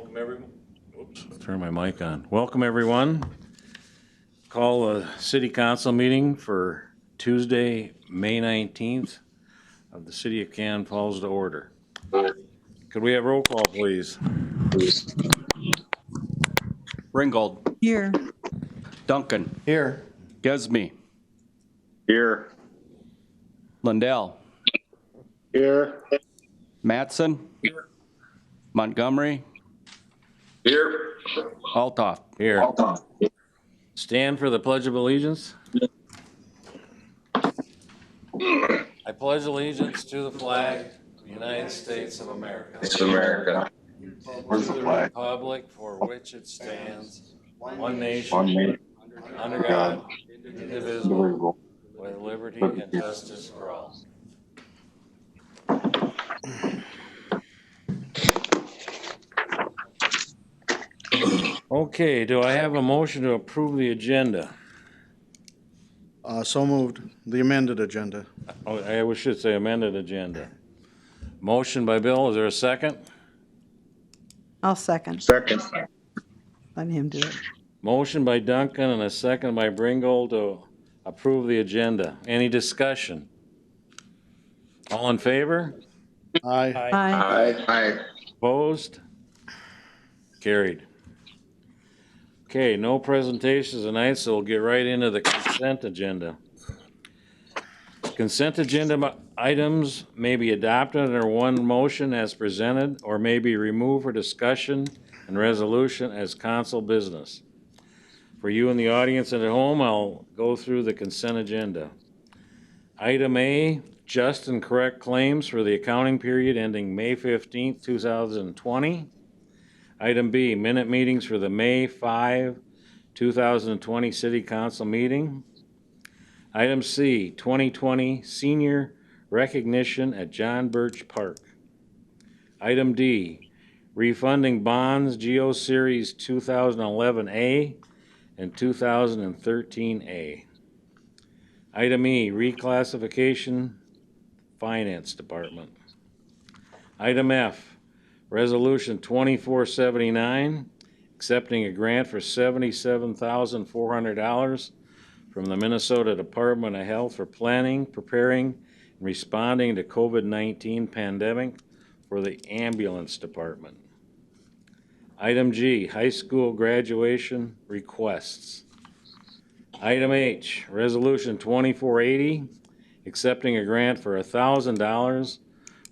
Welcome everyone. Oops, turn my mic on. Welcome everyone. Call a city council meeting for Tuesday, May 19th of the city of Cannon Falls to order. Could we have roll call, please? Ringgold. Here. Duncan. Here. Gesme. Here. Lindell. Here. Matson. Here. Montgomery. Here. Altoff. Here. Stand for the Pledge of Allegiance. I pledge allegiance to the flag of the United States of America. It's America. Where's the flag? Republic for which it stands, one nation, under God, indivisible, with liberty and justice for all. Okay, do I have a motion to approve the agenda? So moved. The amended agenda. Oh, I should say amended agenda. Motion by Bill, is there a second? I'll second. Second. Let him do it. Motion by Duncan and a second by Bringold to approve the agenda. Any discussion? All in favor? Aye. Aye. Aye. Opposed? Carried. Okay, no presentations tonight, so we'll get right into the consent agenda. Consent agenda items may be adopted under one motion as presented, or may be removed for discussion and resolution as council business. For you in the audience and at home, I'll go through the consent agenda. Item A, just and correct claims for the accounting period ending May 15th, 2020. Item B, minute meetings for the May 5, 2020 City Council meeting. Item C, 2020 Senior Recognition at John Birch Park. Item D, refunding bonds Geo Series 2011A and 2013A. Item E, reclassification, Finance Department. Item F, Resolution 2479, accepting a grant for $77,400 from the Minnesota Department of Health for planning, preparing, and responding to COVID-19 pandemic for the ambulance department. Item G, high school graduation requests. Item H, Resolution 2480, accepting a grant for $1,000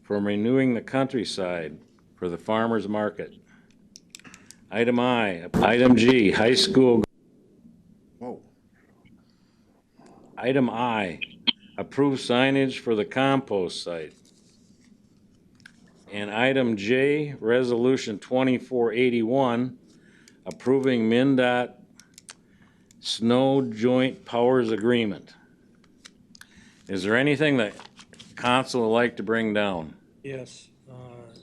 from Renewing the Countryside for the farmers market. Item I, item G, high school. Whoa. Item I, approve signage for the compost site. And item J, resolution 2481, approving MnDOT snow joint powers agreement. Is there anything that council would like to bring down? Yes,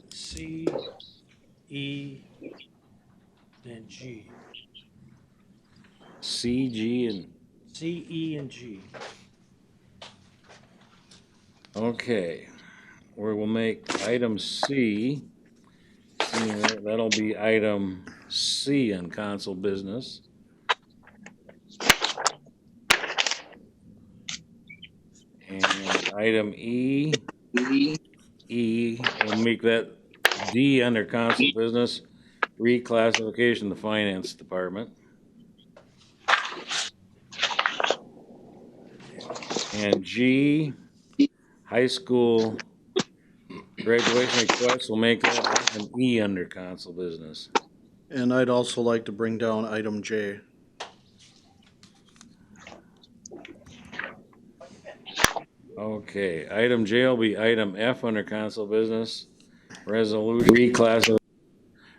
C, E, and G. C, G, and, C, E, and G. okay. We will make item C, that'll be item C in council business. And item E, we'll make that D under council business, reclassification to finance department. And G, high school graduation requests, we'll make that an E under council business. And I'd also like to bring down item J. Okay, item J will be item F under council business, resolution, reclass,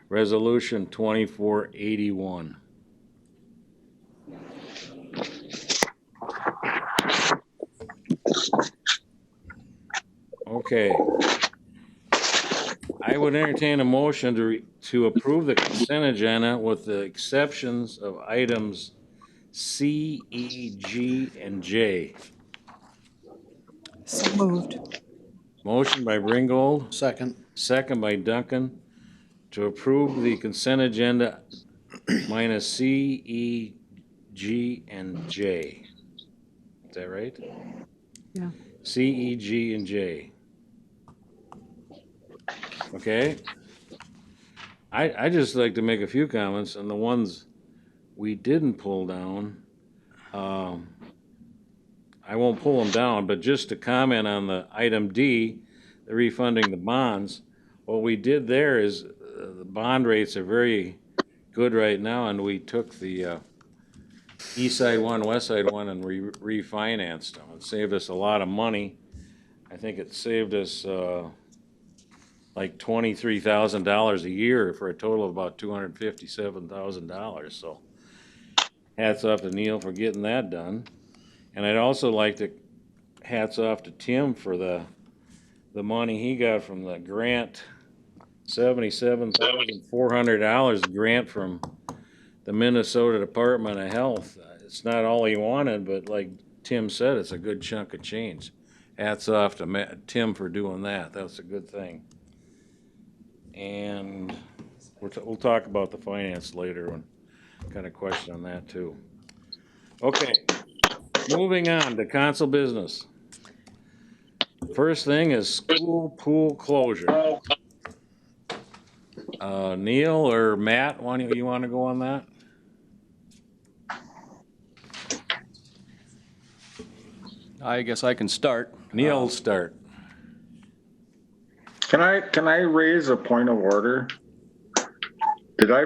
resolution 2481. Okay. I would entertain a motion to approve the consent agenda with the exceptions of items C, E, G, and J. So moved. Motion by Ringgold, Second. second by Duncan, to approve the consent agenda minus C, E, G, and J. Is that right? Yeah. C, E, G, and J. Okay? I just like to make a few comments on the ones we didn't pull down. I won't pull them down, but just to comment on the item D, the refunding the bonds, what we did there is the bond rates are very good right now, and we took the east side one, west side one, and refinanced them. It saved us a lot of money. I think it saved us like $23,000 a year for a total of about $257,000. So hats off to Neil for getting that done. And I'd also like to hats off to Tim for the money he got from the grant, $77,400 grant from the Minnesota Department of Health. It's not all he wanted, but like Tim said, it's a good chunk of change. Hats off to Tim for doing that. That's a good thing. And we'll talk about the finance later and got a question on that too. Okay, moving on to council business. First thing is school pool closure. Neil or Matt, you want to go on that? I guess I can start. Neil, start. Can I raise a point of order? Did I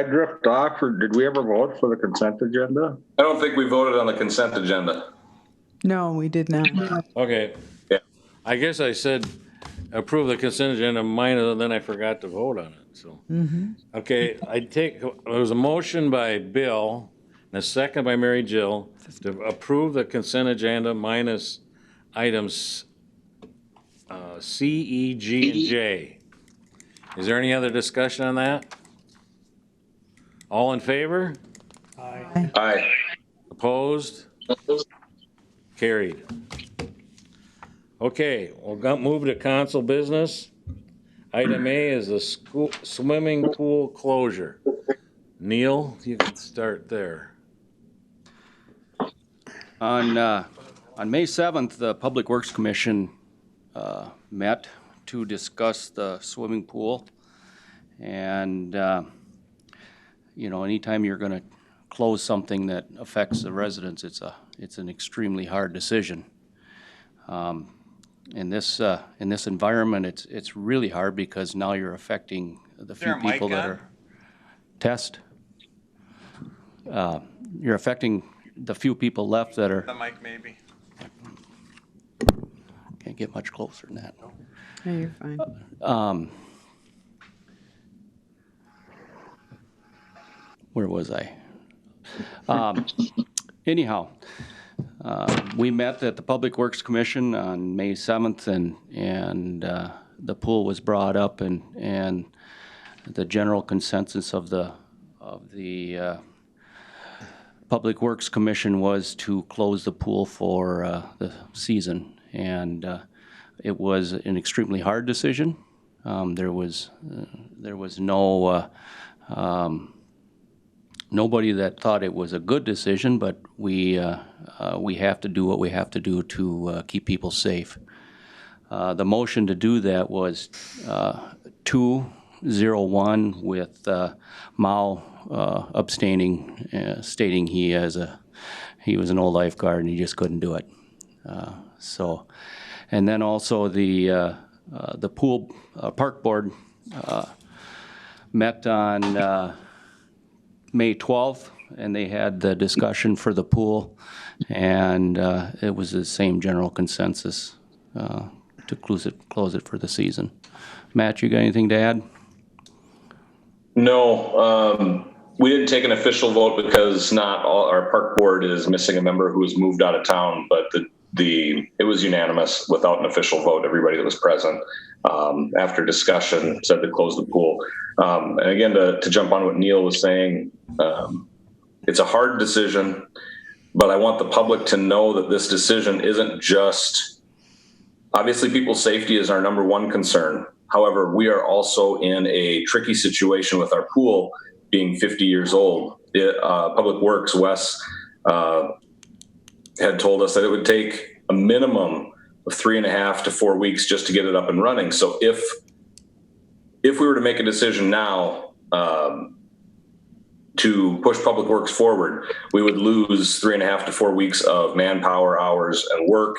drift off, or did we ever vote for the consent agenda? I don't think we voted on the consent agenda. No, we did not. Okay. Yeah. I guess I said approve the consent agenda minor, then I forgot to vote on it, so. Okay, there was a motion by Bill and a second by Mary Jill to approve the consent agenda minus items C, E, G, and J. Is there any other discussion on that? All in favor? Aye. Aye. Opposed? Carried. Okay, we'll move to council business. Item A is the school swimming pool closure. Neil, you can start there. On May 7th, the Public Works Commission met to discuss the swimming pool. And, anytime you're going to close something that affects the residents, it's an extremely hard decision. In this environment, it's really hard because now you're affecting the few people that are test. You're affecting the few people left that are. The mic, maybe. Can't get much closer than that. No, you're fine. Where was I? Anyhow, we met at the Public Works Commission on May 7th, and the pool was brought up, and the general consensus of the Public Works Commission was to close the pool for the season, and it was an extremely hard decision. There was no nobody that thought it was a good decision, but we have to do what we have to do to keep people safe. The motion to do that was 2-0-1 with Mao abstaining, stating he was an old lifeguard and he just couldn't do it. And then also the pool park board met on May 12th, and they had the discussion for the pool, and it was the same general consensus to close it for the season. Matt, you got anything to add? No, we didn't take an official vote because not all our park board is missing a member who has moved out of town, but it was unanimous without an official vote. Everybody that was present after discussion said to close the pool. And again, to jump on what Neil was saying, it's a hard decision, but I want the public to know that this decision isn't just, obviously people's safety is our number one concern, However, we are also in a tricky situation with our pool being 50 years old. Public Works, Wes, had told us that it would take a minimum of 3.5 to 4 weeks just to get it up and running. So if we were to make a decision now to push Public Works forward, we would lose 3.5 to 4 weeks of manpower hours and work.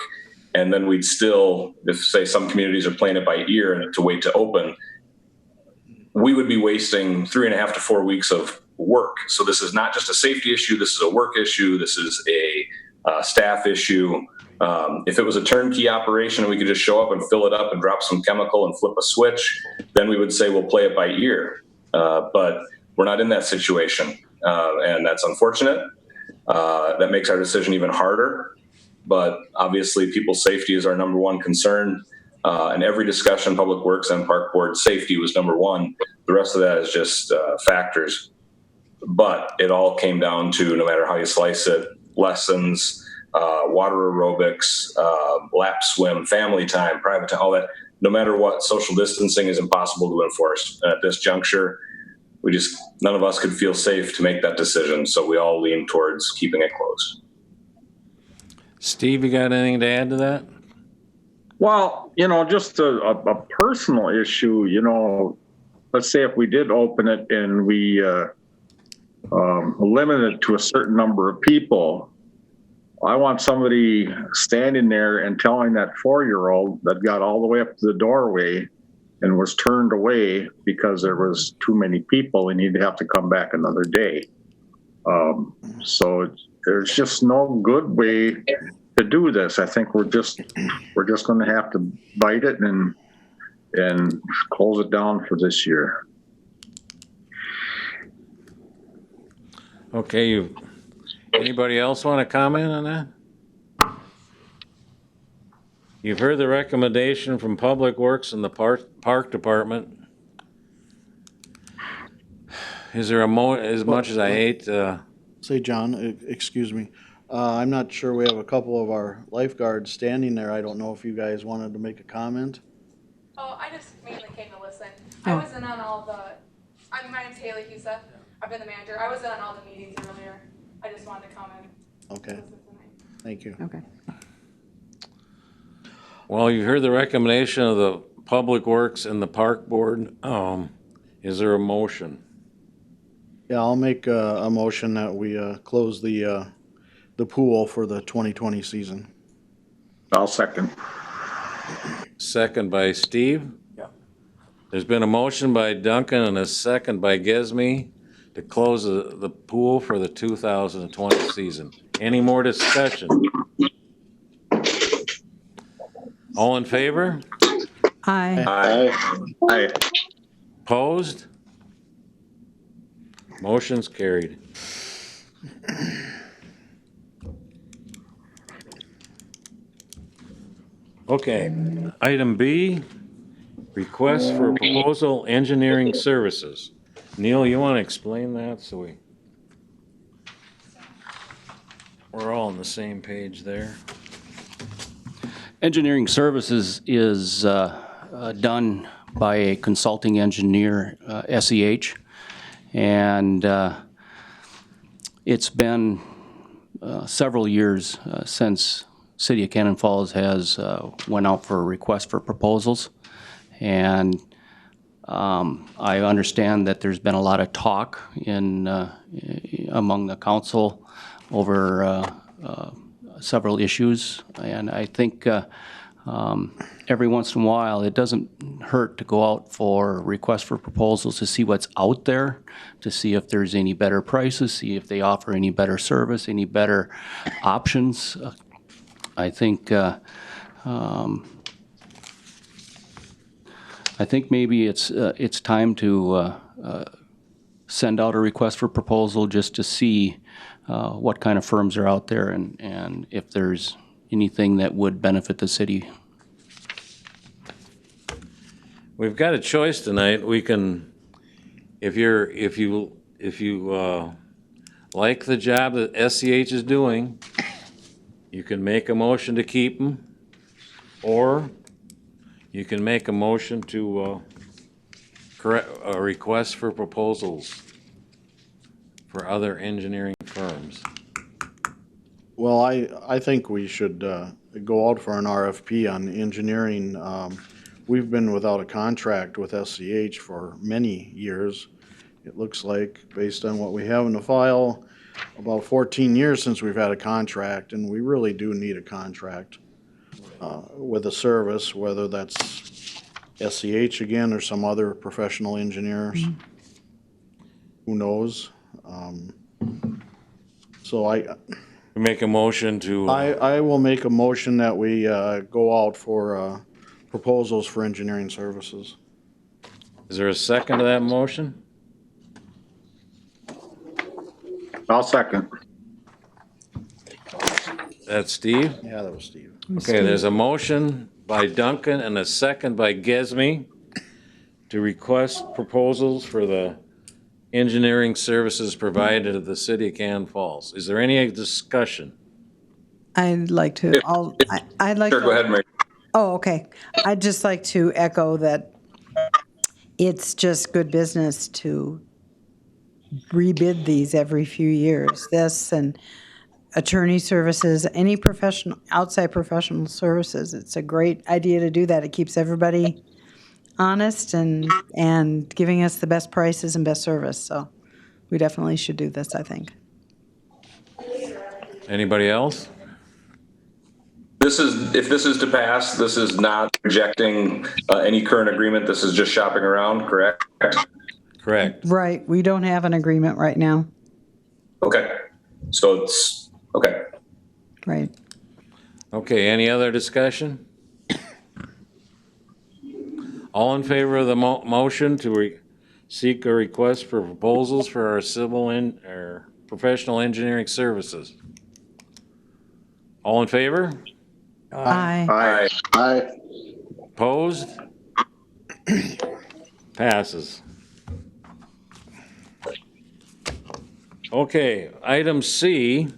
And then we'd still, if say some communities are playing it by ear and to wait to open, we would be wasting 3.5 to 4 weeks of work. So this is not just a safety issue. This is a work issue. This is a staff issue. If it was a turnkey operation and we could just show up and fill it up and drop some chemical and flip a switch, then we would say we'll play it by ear. But we're not in that situation, and that's unfortunate. That makes our decision even harder. But obviously, people's safety is our number one concern. And every discussion, Public Works and Park Board, safety was number one. The rest of that is just factors. But it all came down to, no matter how you slice it, lessons, water aerobics, lap swim, family time, private time, all that. No matter what, social distancing is impossible to enforce. And at this juncture, none of us could feel safe to make that decision. So we all lean towards keeping it closed. Steve, you got anything to add to that? Well, just a personal issue, let's say if we did open it and we limit it to a certain number of people, I want somebody standing there and telling that 4-year-old that got all the way up to the doorway and was turned away because there was too many people and he'd have to come back another day. So there's just no good way to do this. I think we're just going to have to bite it and close it down for this year. Okay, anybody else want to comment on that? You've heard the recommendation from Public Works and the Park Department. Is there as much as I hate, Say, John, excuse me. I'm not sure, we have a couple of our lifeguards standing there. I don't know if you guys wanted to make a comment. Oh, I just mainly came to listen. I wasn't on all my name's Haley Husa. I've been the manager. I wasn't on all the meetings earlier. I just wanted to come in. Okay, thank you. Okay. well, you heard the recommendation of the Public Works and the Park Board. Is there a motion? Yeah, I'll make a motion that we close the pool for the 2020 season. I'll second. Second by Steve. Yeah. There's been a motion by Duncan and a second by Gesme to close the pool for the 2020 season. Any more discussion? All in favor? Aye. Aye. Opposed? Motion's carried. Okay, item B, request for proposal engineering services. Neil, you want to explain that so we're all on the same page there? Engineering services is done by a consulting engineer, SEH, and it's been several years since City of Cannon Falls has went out for a request for proposals, and I understand that there's been a lot of talk among the council over several issues, and I think every once in a while it doesn't hurt to go out for requests for proposals to see what's out there, to see if there's any better prices, see if they offer any better service, any better options. I think maybe it's time to send out a request for proposal just to see what kind of firms are out there and if there's anything that would benefit the city. We've got a choice tonight. We can, if you like the job that SCH is doing, you can make a motion to keep them, or you can make a motion to correct a request for proposals for other engineering firms. Well, I think we should go out for an RFP on engineering. We've been without a contract with SCH for many years. It looks like, based on what we have in the file, about 14 years since we've had a contract, and we really do need a contract with a service, whether that's SCH again or some other professional engineers. Who knows? So Make a motion to, I will make a motion that we go out for proposals for engineering services. is there a second to that motion? I'll second. That's Steve? Yeah, that was Steve. Okay, there's a motion by Duncan and a second by Gesme to request proposals for the engineering services provided at the city of Cannon Falls. Is there any discussion? I'd like to, I'd like Sure, to. go ahead, Mary. Oh, okay. I'd just like to echo that it's just good business to rebid these every few years. This and attorney services, any professional, outside professional services. It's a great idea to do that. It keeps everybody honest and giving us the best prices and best service. So we definitely should do this, I think. Anybody else? If this is to pass, this is not rejecting any current agreement. This is just shopping around, correct? Correct. Right. We don't have an agreement right now. Okay. So it's, okay. Right. Okay, any other discussion? All in favor of the motion to seek a request for proposals for our our professional engineering services? All in favor? Aye. Aye. Opposed? Passes. Okay, item C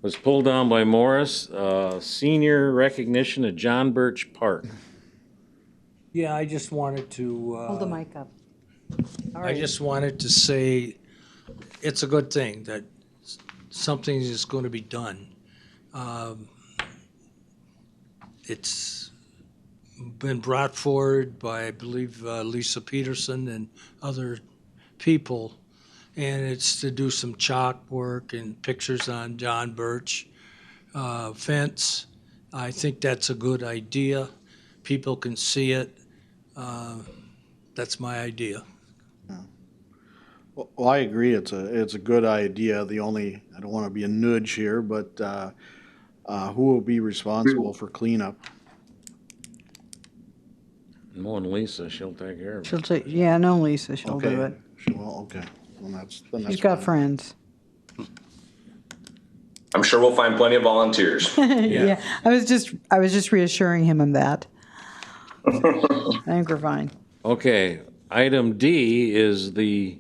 was pulled down by Morris, senior recognition at John Birch Park. Yeah, I just wanted to. Hold the mic up. I just wanted to say it's a good thing that something is going to be done. It's been brought forward by, I believe, Lisa Peterson and other people, and it's to do some chalk work and pictures on John Birch fence. I think that's a good idea. People can see it. That's my idea. Well, I agree. It's a good idea. I don't want to be a nudge here, but who will be responsible for cleanup? Knowing Lisa, she'll take care of it. She'll take, yeah, no, Lisa, she'll Okay. do it. Well, okay. Then that's She's got fine. friends. I'm sure we'll find plenty of volunteers. Yeah, I was just reassuring him of that. I think we're fine. Okay, item D is the,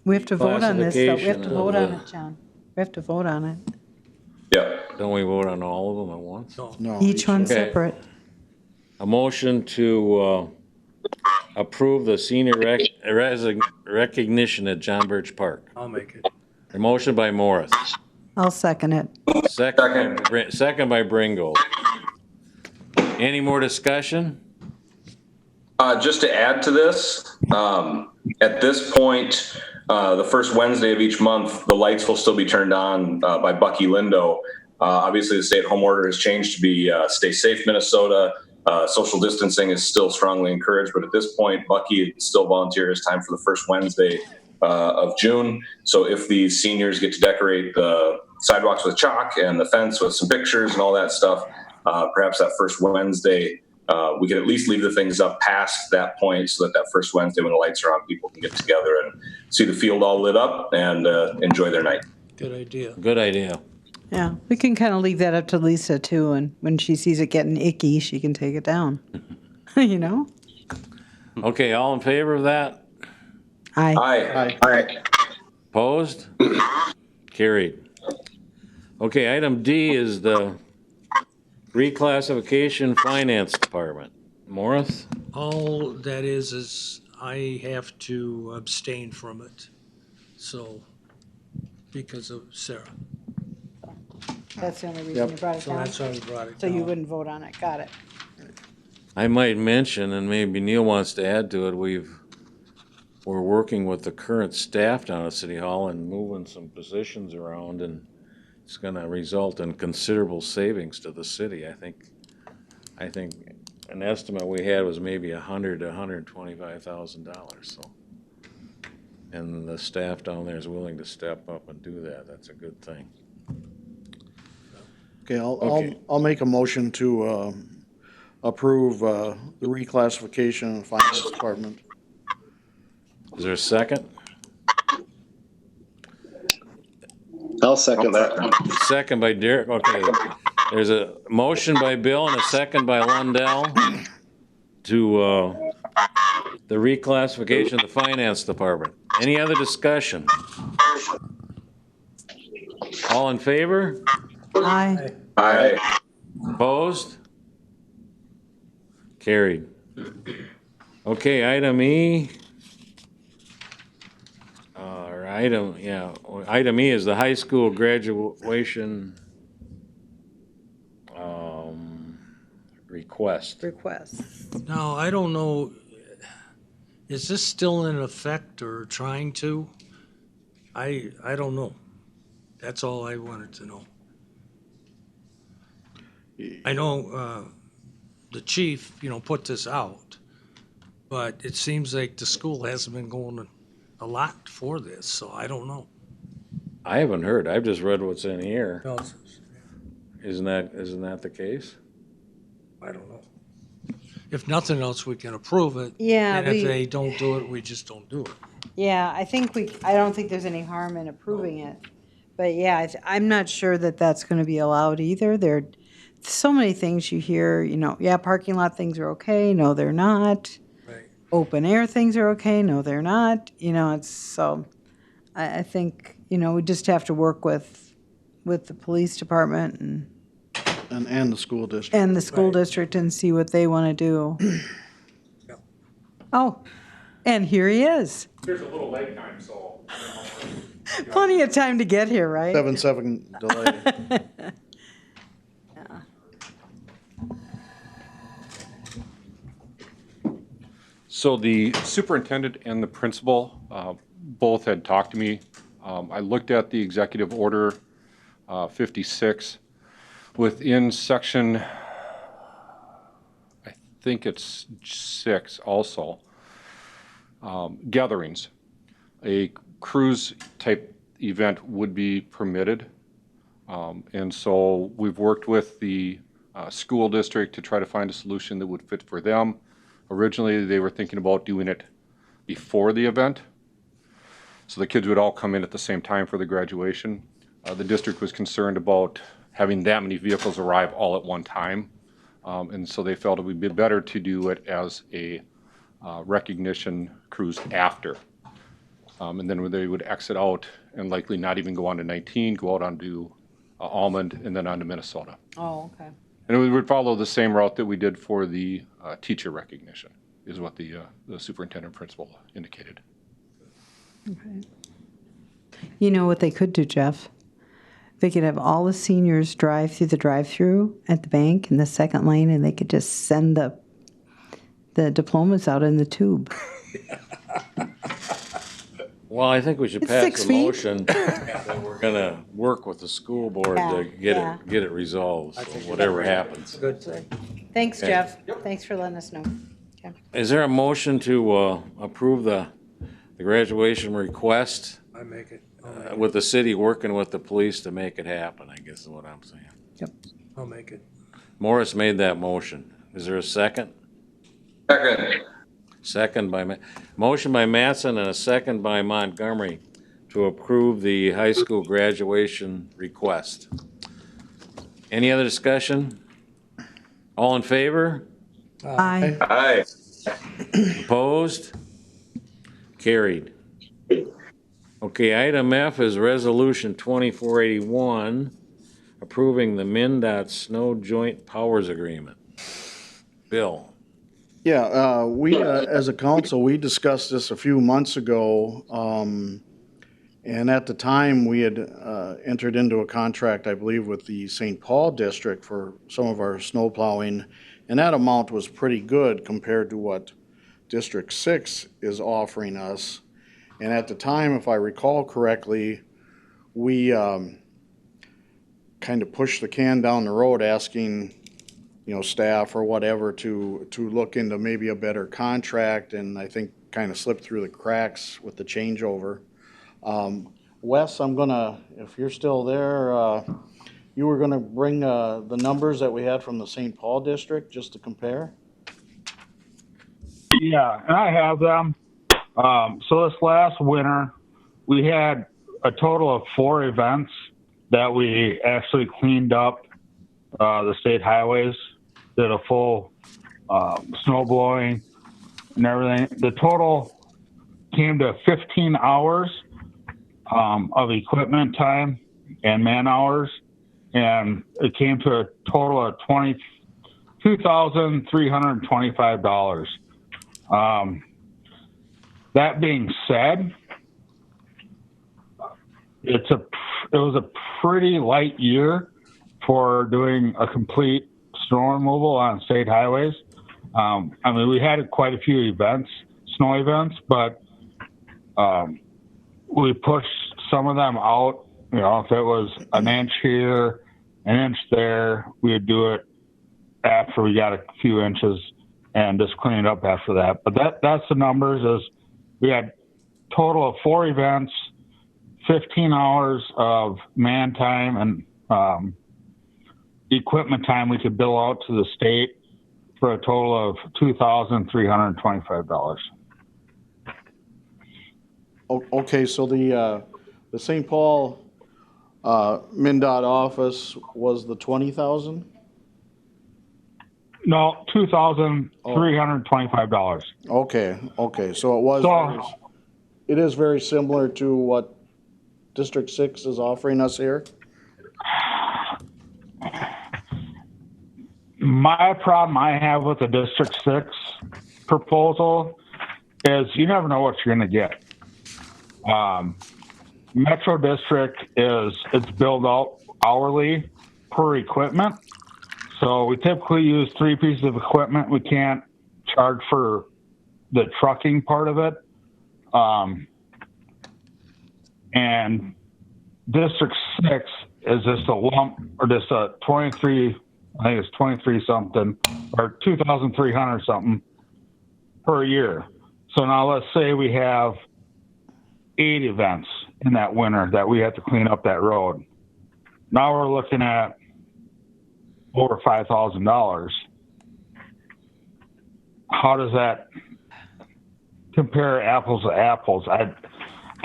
We have to vote on this, though. We have to Classification vote of on it, John. We have to vote on it. Yeah. don't we vote on all of them at once? No, Each one Okay. separate. A motion to approve the senior recognition at John Birch Park. I'll make it. A motion by Morris, I'll second it. second by Bringo. Any more discussion? Just to add to this, at this point, the first Wednesday of each month, the lights will still be turned on by Bucky Lindo. Obviously, the stay-at-home order has changed to be stay safe, Minnesota. Social distancing is still strongly encouraged, but at this point, Bucky still volunteers time for the first Wednesday of June. So if the seniors get to decorate the sidewalks with chalk and the fence with some pictures and all that stuff, perhaps that first Wednesday, we can at least leave the things up past that point so that first Wednesday when the lights are on, people can get together and see the field all lit up and enjoy their night. Good idea. Good idea. Yeah, we can kind of leave that up to Lisa, too, and when she sees it getting icky, she can take it down. You know? Okay, all in favor of that? Aye. Aye. Aye. Opposed? Carried. Okay, item D is the Reclassification Finance Department. Morris? All that is I have to abstain from it. So, because of Sarah. That's the only reason Yep. you brought it So down? that's why we brought it So you down. wouldn't vote on it, got it. I might mention, and maybe Neil wants to add to it, we're working with the current staff down at City Hall and moving some positions around, and it's gonna result in considerable savings to the city. I think an estimate we had was maybe $100,000 to $125,000, so. And the staff down there is willing to step up and do that. That's a good thing. Okay, Okay. I'll make a motion to approve the reclassification of finance department. Is there a second? I'll second that. Second by Derek, okay. There's a motion by Bill and a second by Lundell to, the reclassification of the finance department. Any other discussion? All in favor? Aye. Aye. Opposed? Carried. Okay, item E. Or item E is the high school graduation request. Now, I don't know, is this still in effect or trying to? I don't know. That's all I wanted to know. I know the chief, put this out, but it seems like the school hasn't been going a lot for this, so I don't know. I haven't heard. I've just read what's in here. No, Isn't that the case? I don't know. If nothing else, we can approve it. Yeah, And if they don't do it, we just don't do it. Yeah, I don't think there's any harm in approving it. But yeah, I'm not sure that that's going to be allowed either. There are so many things you hear, yeah, parking lot things are okay. No, they're not. Right. Open air things are okay. No, they're not. It's so, I think, we just have to work with the police department And the school district. and the school Right. district and see what they want to do. Yep. Oh, and here he is. There's a little lag time, so. Plenty of time to get here, right? 7-7 delay. So the superintendent and the principal both had talked to me. I looked at the executive order 56. Within section, I think it's 6 also, gatherings. A cruise type event would be permitted. And so we've worked with the school district to try to find a solution that would fit for them. Originally, they were thinking about doing it before the event, so the kids would all come in at the same time for the graduation. The district was concerned about having that many vehicles arrive all at one time, and so they felt it would be better to do it as a recognition cruise after. And then they would exit out and likely not even go on to 19, go out onto Almond, and then on to Minnesota. Oh, okay. And we would follow the same route that we did for the teacher recognition, is what the superintendent principal indicated. You know what they could do, Jeff? They could have all the seniors drive through the drive-through at the bank in the second lane, and they could just send the diplomas out in the tube. Well, I think we should It's pass 6 a feet. motion that we're gonna work with the school board to Yeah. get it resolved, so whatever happens. Good thing. Thanks, Okay. Jeff. Thanks for letting us know. Okay. Is there a motion to approve the graduation request I make it. with the city working with the police to make it happen, I guess is what I'm saying. I'll make it. Morris made that motion. Is there a second? Second. Second by, motion by Mattson and a second by Montgomery to approve the high school graduation request. Any other discussion? All in favor? Aye. Aye. Opposed? Carried. Okay, item F is Resolution 2481, approving the MnDOT Snow Joint Powers Agreement. Bill? Yeah, we, as a council, we discussed this a few months ago. And at the time, we had entered into a contract, I believe, with the St. Paul district for some of our snow plowing. And that amount was pretty good compared to what District 6 is offering us. And at the time, if I recall correctly, we kind of pushed the can down the road asking, staff or whatever to look into maybe a better contract, and I think kind of slipped through the cracks with the changeover. Wes, I'm gonna, if you're still there, you were gonna bring the numbers that we had from the St. Paul district just to compare? Yeah, and I have them. So this last winter, we had a total of 4 events that we actually cleaned up the state highways, did a full snow blowing and everything. The total came to 15 hours of equipment time and man hours, and it came to a total of $22,325. That being said, it was a pretty light year for doing a complete snow removal on state highways. We had quite a few events, snow events, but we pushed some of them out. If it was an inch here, an inch there, we would do it after we got a few inches and just clean it up after that. But that's the numbers. Is we had total of 4 events, 15 hours of man time and equipment time we could bill out to the state for a total of $2,325. Okay, so the St. Paul MnDOT office was the 20,000? No, $2,325. Okay, so it is very similar to what District 6 is offering us here? My problem I have with the District 6 proposal is you never know what you're going to get. Metro District it's billed out hourly per equipment. So we typically use 3 pieces of equipment. We can't charge for the trucking part of it. And District 6 is just a lump, or just a 23, I think it's 23 something, or 2,300 something per year. So now let's say we have 8 events in that winter that we have to clean up that road. Now we're looking at over $5,000. How does that compare apples to apples? I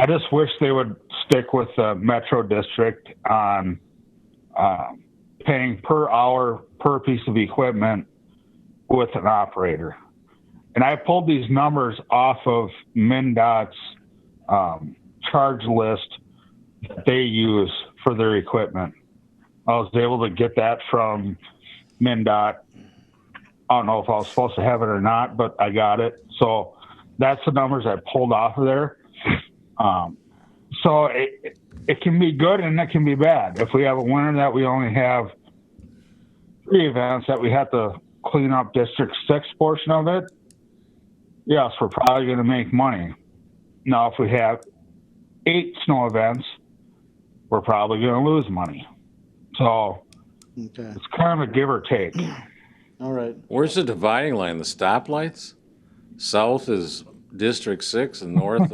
just wish they would stick with the Metro District on paying per hour per piece of equipment with an operator. And I pulled these numbers off of MnDOT's charge list that they use for their equipment. I was able to get that from MnDOT. I don't know if I was supposed to have it or not, but I got it. So that's the numbers I pulled off of there. So it can be good and it can be bad. If we have a winter that we only have 3 events that we have to clean up District 6 portion of it, yes, we're probably going to make money. Now, if we have 8 snow events, we're probably going to lose money. So it's kind of a give or take. All right. Where's the dividing line? The stoplights? South is District 6 and north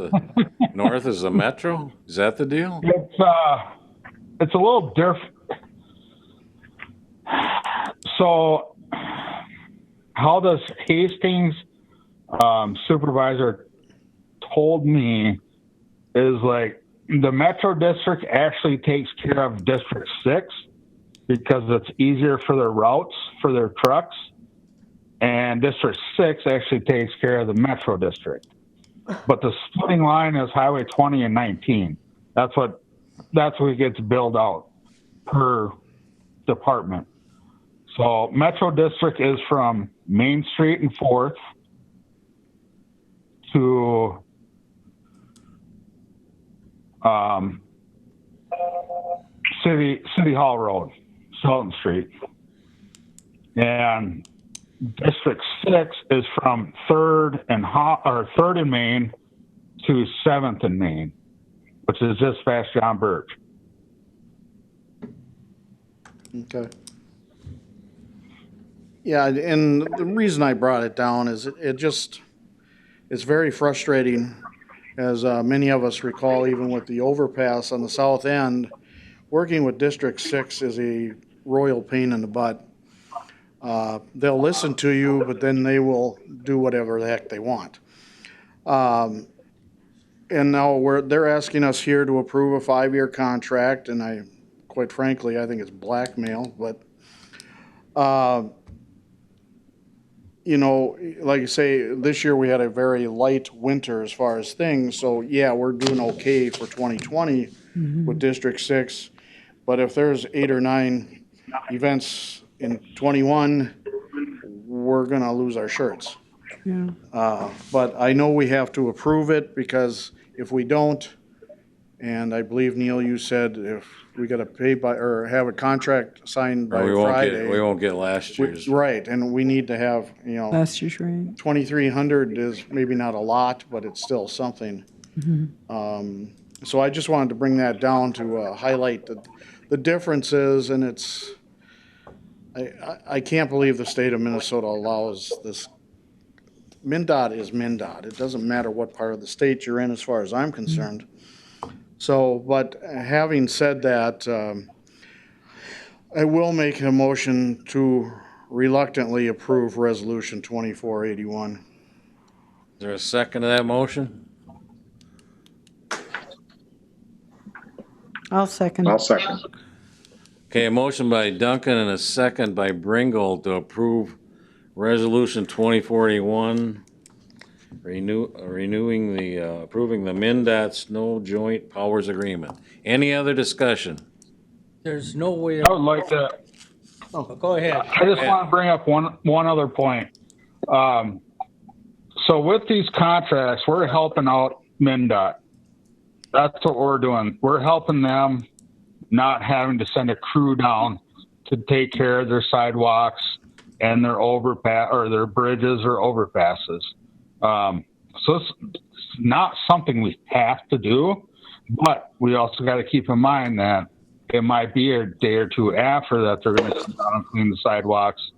is the Metro? Is that the deal? It's a little different. So how does Hastings supervisor told me is like the Metro District actually takes care of District 6 because it's easier for their routes for their trucks, and District 6 actually takes care of the Metro District. But the splitting line is Highway 20 and 19. That's what gets billed out per department. So Metro District is from Main Street and 4th to City Hall Road, Sultan Street. And District 6 is from 3rd and Main to 7th and Main, which is just past John Birch. Okay. Yeah, and the reason I brought it down is it's very frustrating, as many of us recall, even with the overpass on the south end. Working with District 6 is a royal pain in the butt. They'll listen to you, but then they will do whatever the heck they want. And now they're asking us here to approve a 5-year contract, and quite frankly, I think it's blackmail. But you know, like you say, this year we had a very light winter as far as things. So yeah, we're doing okay for 2020 with District 6. But if there's 8 or 9 events in 21, we're gonna lose our shirts. Yeah. But I know we have to approve it, because if we don't, and I believe, Neil, you said if we gotta pay by, or have a contract signed by We Friday. won't get last year's. Right, and we need to have, Last year's rate. 2,300 is maybe not a lot, but it's still something. So I just wanted to bring that down to highlight the differences, and I can't believe the state of Minnesota allows this. MnDOT is MnDOT. It doesn't matter what part of the state you're in, as far as I'm concerned. So, but having said that, I will make a motion to reluctantly approve Resolution 2481. Is there a second to that motion? I'll second. I'll second. Okay, a motion by Duncan and a second by Bringle to approve Resolution 2041, approving the MnDOT Snow Joint Powers Agreement. Any other discussion? There's no way. I would like to. Go ahead. I just want to bring up one other point. So with these contracts, we're helping out MnDOT. That's what we're doing. We're helping them, not having to send a crew down to take care of their sidewalks and their overpass or their bridges or overpasses. So it's not something we have to do, but we also got to keep in mind that it might be a day or two after that they're going to come down and clean the sidewalks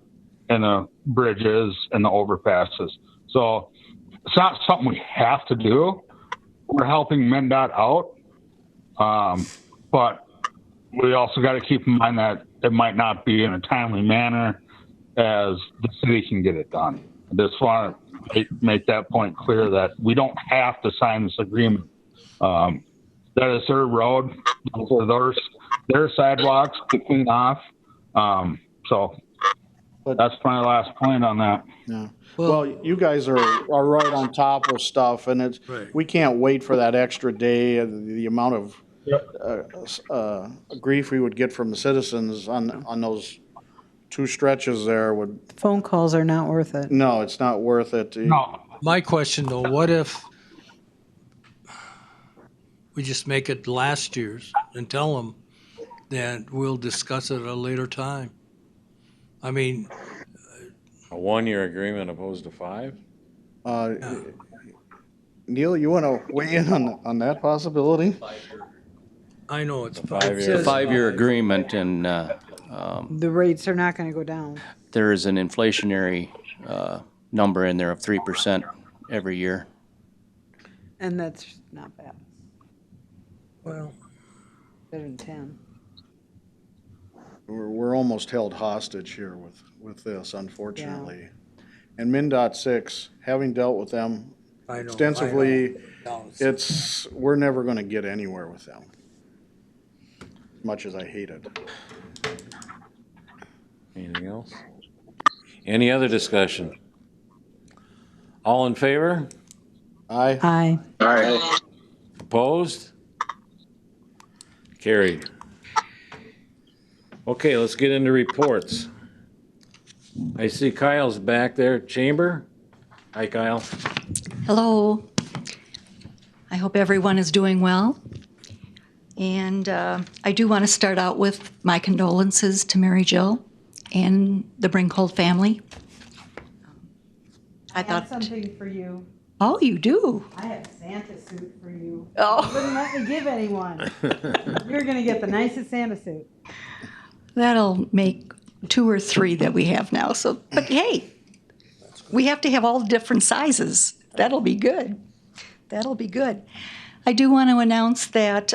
and the bridges and the overpasses. So it's not something we have to do. We're helping MnDOT out, but we also got to keep in mind that it might not be in a timely manner as the city can get it done. I just want to make that point clear that we don't have to sign this agreement. That is their road, those are their sidewalks to clean off. So that's my last point on that. Yeah. Well, you guys are right on top of stuff, and we can't wait for that extra day. The amount of grief we would get from the citizens on those 2 stretches there would. Phone calls are not worth it. No, it's not worth it. No. My question though, what if we just make it last year's and tell them that we'll discuss it at a later time? I mean, A 1-year agreement opposed to 5? Neil, you want to weigh in on that possibility? I know it's 5 It's years. a 5-year agreement, and The rates are not going to go down. there is an inflationary number in there of 3% every year. And that's not bad. well, Better than 10. We're almost held hostage here with this, unfortunately. And MnDOT 6, having dealt with them I know. extensively, No, we're never going to get anywhere with them, as much as I hate it. Anything else? Any other discussion? All in favor? Aye. Aye. All right. Opposed? Carried. Okay, let's get into reports. I see Kyle's back there. Chamber? Hi, Kyle. Hello. I hope everyone is doing well. And I do want to start out with my condolences to Mary Jill and the Brinkhold family. I have thought, something for you. oh, you do? I have a Santa suit for you. Oh. You wouldn't let me give anyone. You're gonna get the nicest Santa suit. That'll make 2 or 3 that we have now. So, but hey, we have to have all different sizes. That'll be good. That'll be good. I do want to announce that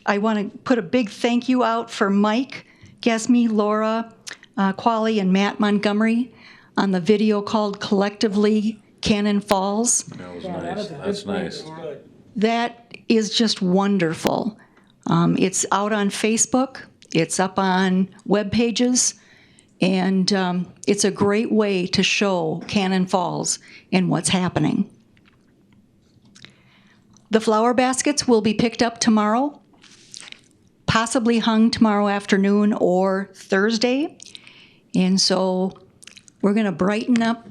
I want to put a big thank you out for Mike, Gesme, Laura, Qualley, and Matt Montgomery on the video called Collectively Cannon Falls. That was Yeah, that was nice. a good That's thing, nice. man. That is just wonderful. It's out on Facebook. It's up on web pages. And it's a great way to show Cannon Falls and what's happening. The flower baskets will be picked up tomorrow, possibly hung tomorrow afternoon or Thursday. And so we're going to brighten up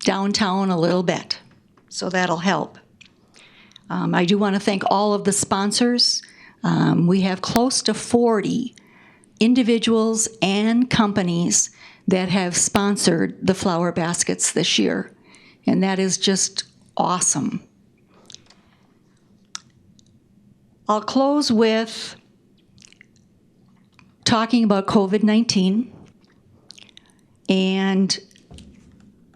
downtown a little bit. So that'll help. I do want to thank all of the sponsors. We have close to 40 individuals and companies that have sponsored the flower baskets this year. And that is just awesome. I'll close with talking about COVID-19 and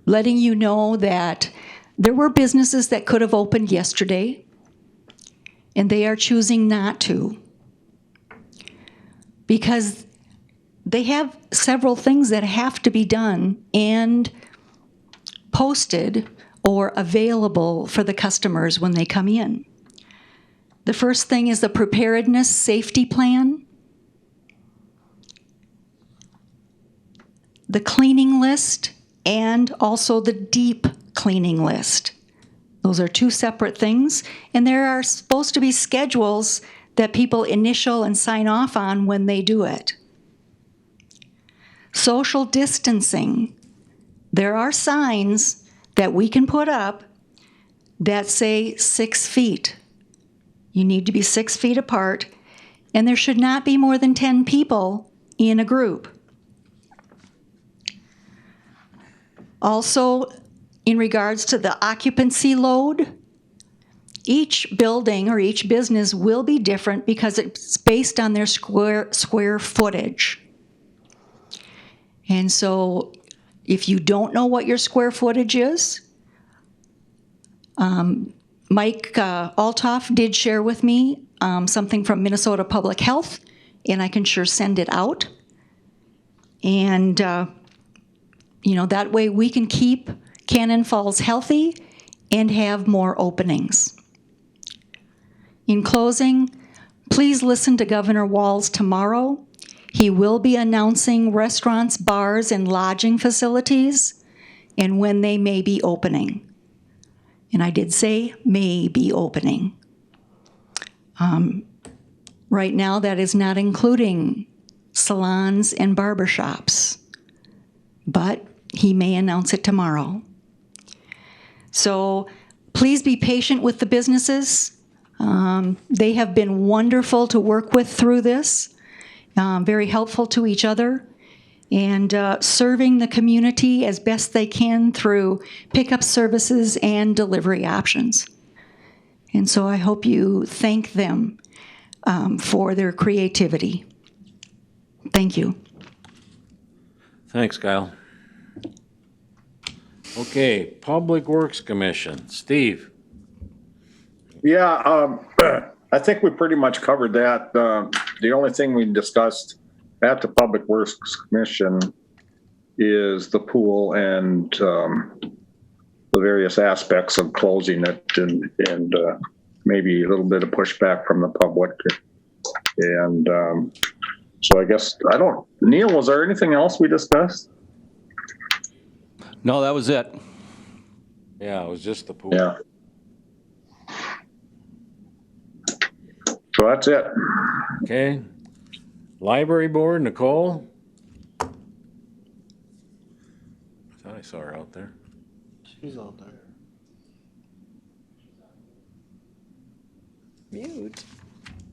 letting you know that there were businesses that could have opened yesterday, and they are choosing not to because they have several things that have to be done and posted or available for the customers when they come in. The first thing is the preparedness safety plan, the cleaning list, and also the deep cleaning list. Those are 2 separate things, and there are supposed to be schedules that people initial and sign off on when they do it. Social distancing. There are signs that we can put up that say 6 feet. You need to be 6 feet apart, and there should not be more than 10 people in a group. Also, in regards to the occupancy load, each building or each business will be different because it's based on their square footage. And so if you don't know what your square footage is, Mike Altoff did share with me something from Minnesota Public Health, and I can sure send it out. And, that way we can keep Cannon Falls healthy and have more openings. In closing, please listen to Governor Walz tomorrow. He will be announcing restaurants, bars, and lodging facilities and when they may be opening. And I did say may be opening. Right now, that is not including salons and barbershops, but he may announce it tomorrow. So please be patient with the businesses. They have been wonderful to work with through this, very helpful to each other, and serving the community as best they can through pickup services and delivery options. And so I hope you thank them for their creativity. Thank you. Thanks, Kyle. Okay, Public Works Commission. Steve? Yeah, I think we pretty much covered that. The only thing we discussed at the Public Works Commission is the pool and the various aspects of closing it and maybe a little bit of pushback from the public. And so I guess, Neil, was there anything else we discussed? No, that was it. Yeah, it was just the pool. Yeah. So that's it. Okay. Library Board, Nicole? I thought I saw her out there. She's out there. Mute.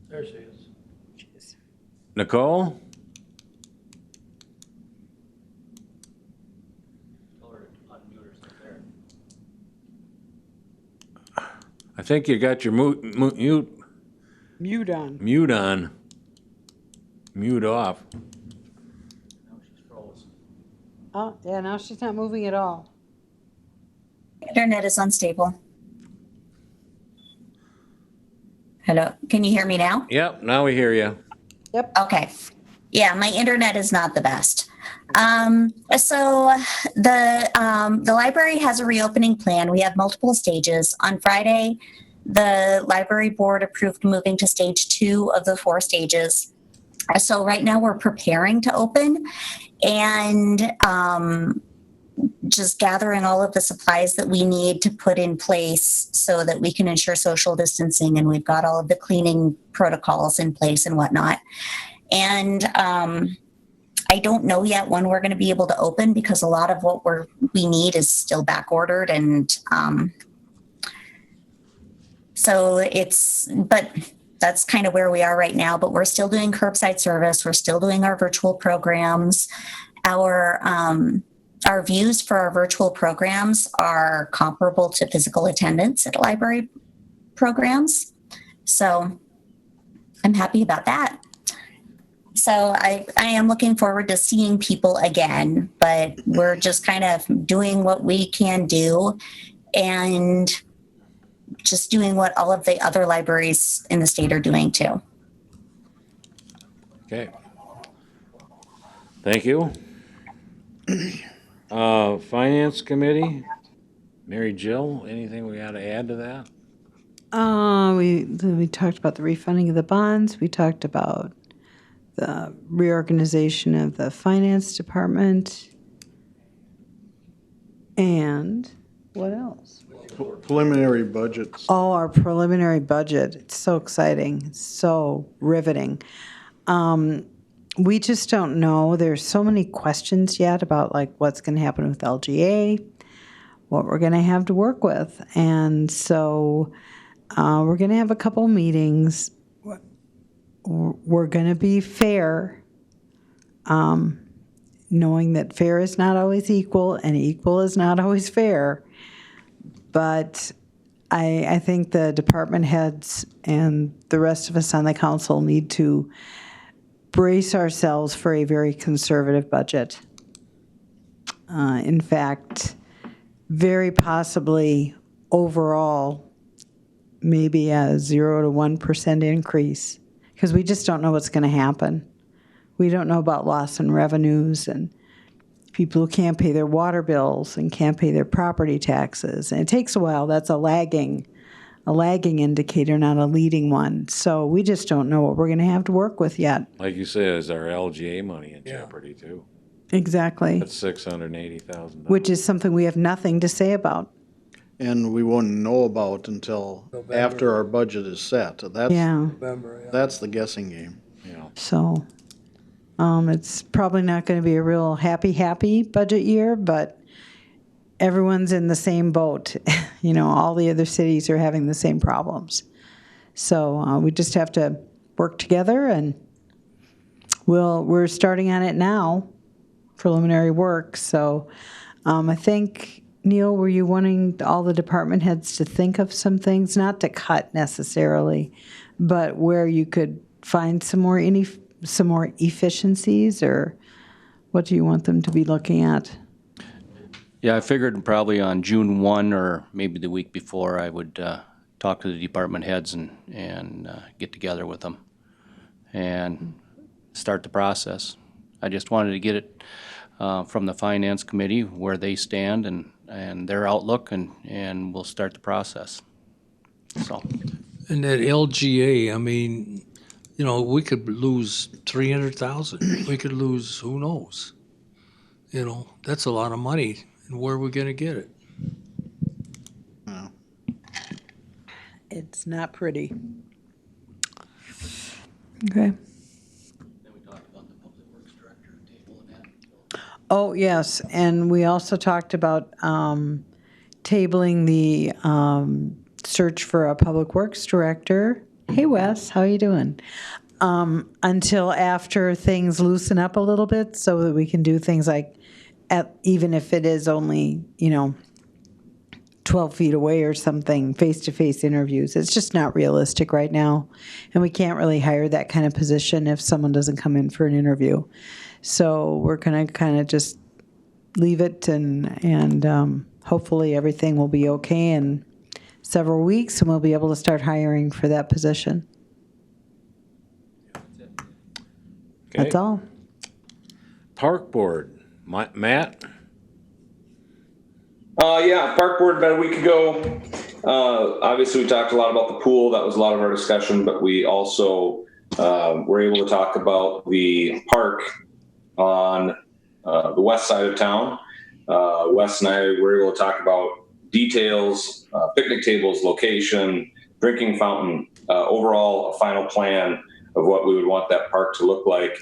There she is. Nicole? I think you got your mute Mute on. Mute off. Oh, yeah, now she's not moving at all. Internet is unstable. Hello, can you hear me now? Yep, now we hear you. Okay. Yeah, my internet is not the best. So the library has a reopening plan. We have multiple stages. On Friday, the library board approved moving to stage 2 of the 4 stages. So right now we're preparing to open and just gathering all of the supplies that we need to put in place so that we can ensure social distancing, and we've got all of the cleaning protocols in place and whatnot. And I don't know yet when we're going to be able to open because a lot of what we need is still back ordered, and but that's kind of where we are right now. But we're still doing curbside service. We're still doing our virtual programs. Our views for our virtual programs are comparable to physical attendance at library programs. So I'm happy about that. So I am looking forward to seeing people again, but we're just kind of doing what we can do and just doing what all of the other libraries in the state are doing too. Okay. Thank you. Finance Committee, Mary Jill, anything we got to add to that? We talked about the refunding of the bonds. We talked about the reorganization of the finance department. And what else? Preliminary budgets. Oh, our preliminary budget. It's so exciting. It's so riveting. We just don't know. There's so many questions yet about like what's going to happen with LGA, what we're going to have to work with. And so we're going to have a couple meetings. We're going to be fair, knowing that fair is not always equal and equal is not always fair. But I think the department heads and the rest of us on the council need to brace ourselves for a very conservative budget. In fact, very possibly overall, maybe a 0 to 1% increase, because we just don't know what's going to happen. We don't know about loss in revenues and people who can't pay their water bills and can't pay their property taxes. And it takes a while. That's a lagging indicator, not a leading one. So we just don't know what we're going to have to work with yet. Like you said, is our LGA money in jeopardy too? Exactly. That's $680,000. Which is something we have nothing to say about. And we won't know about until November. after our budget is set. Yeah. November, yeah. That's the guessing game. Yeah. So it's probably not going to be a real happy budget year, but everyone's in the same boat. All the other cities are having the same problems. So we just have to work together, and we're starting on it now, preliminary work. So I think, Neil, were you wanting all the department heads to think of some things, not to cut necessarily, but where you could find some more efficiencies, or what do you want them to be looking at? Yeah, I figured probably on June 1 or maybe the week before, I would talk to the department heads and get together with them and start the process. I just wanted to get it from the Finance Committee where they stand and their outlook, and we'll start the process. So. And that LGA, I mean, we could lose 300,000. We could lose, who knows? That's a lot of money. And where are we going to get it? Yeah. It's not pretty. Okay. Then we talk Oh, yes, and we also talked about tabling the search for a public works director. Hey, Wes, how you doing? Until after things loosen up a little bit, so that we can do things like, even if it is only 12 feet away or something, face-to-face interviews. It's just not realistic right now, and we can't really hire that kind of position if someone doesn't come in for an interview. So we're going to kind of just leave it, and hopefully everything will be okay in several weeks, and we'll be able to start hiring for that position. Okay. That's all. Park Board, Matt? Yeah, Park Board about a week ago. Obviously, we talked a lot about the pool. That was a lot of our discussion, but we also were able to talk about the park on the west side of town. Wes and I were able to talk about details, picnic tables, location, drinking fountain, overall a final plan of what we would want that park to look like.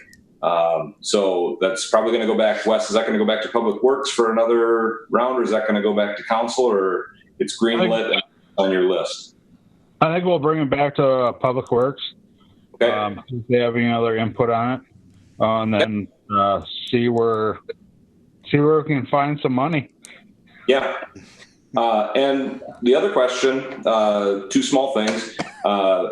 So that's probably going to go back. Wes, is that going to go back to Public Works for another round, or is that going to go back to council, or it's greenlit and on your list? I think we'll bring it back to Public Works. Okay. If they have any other input on it, and then see where we can find some money. Yeah. And the other question, two small things.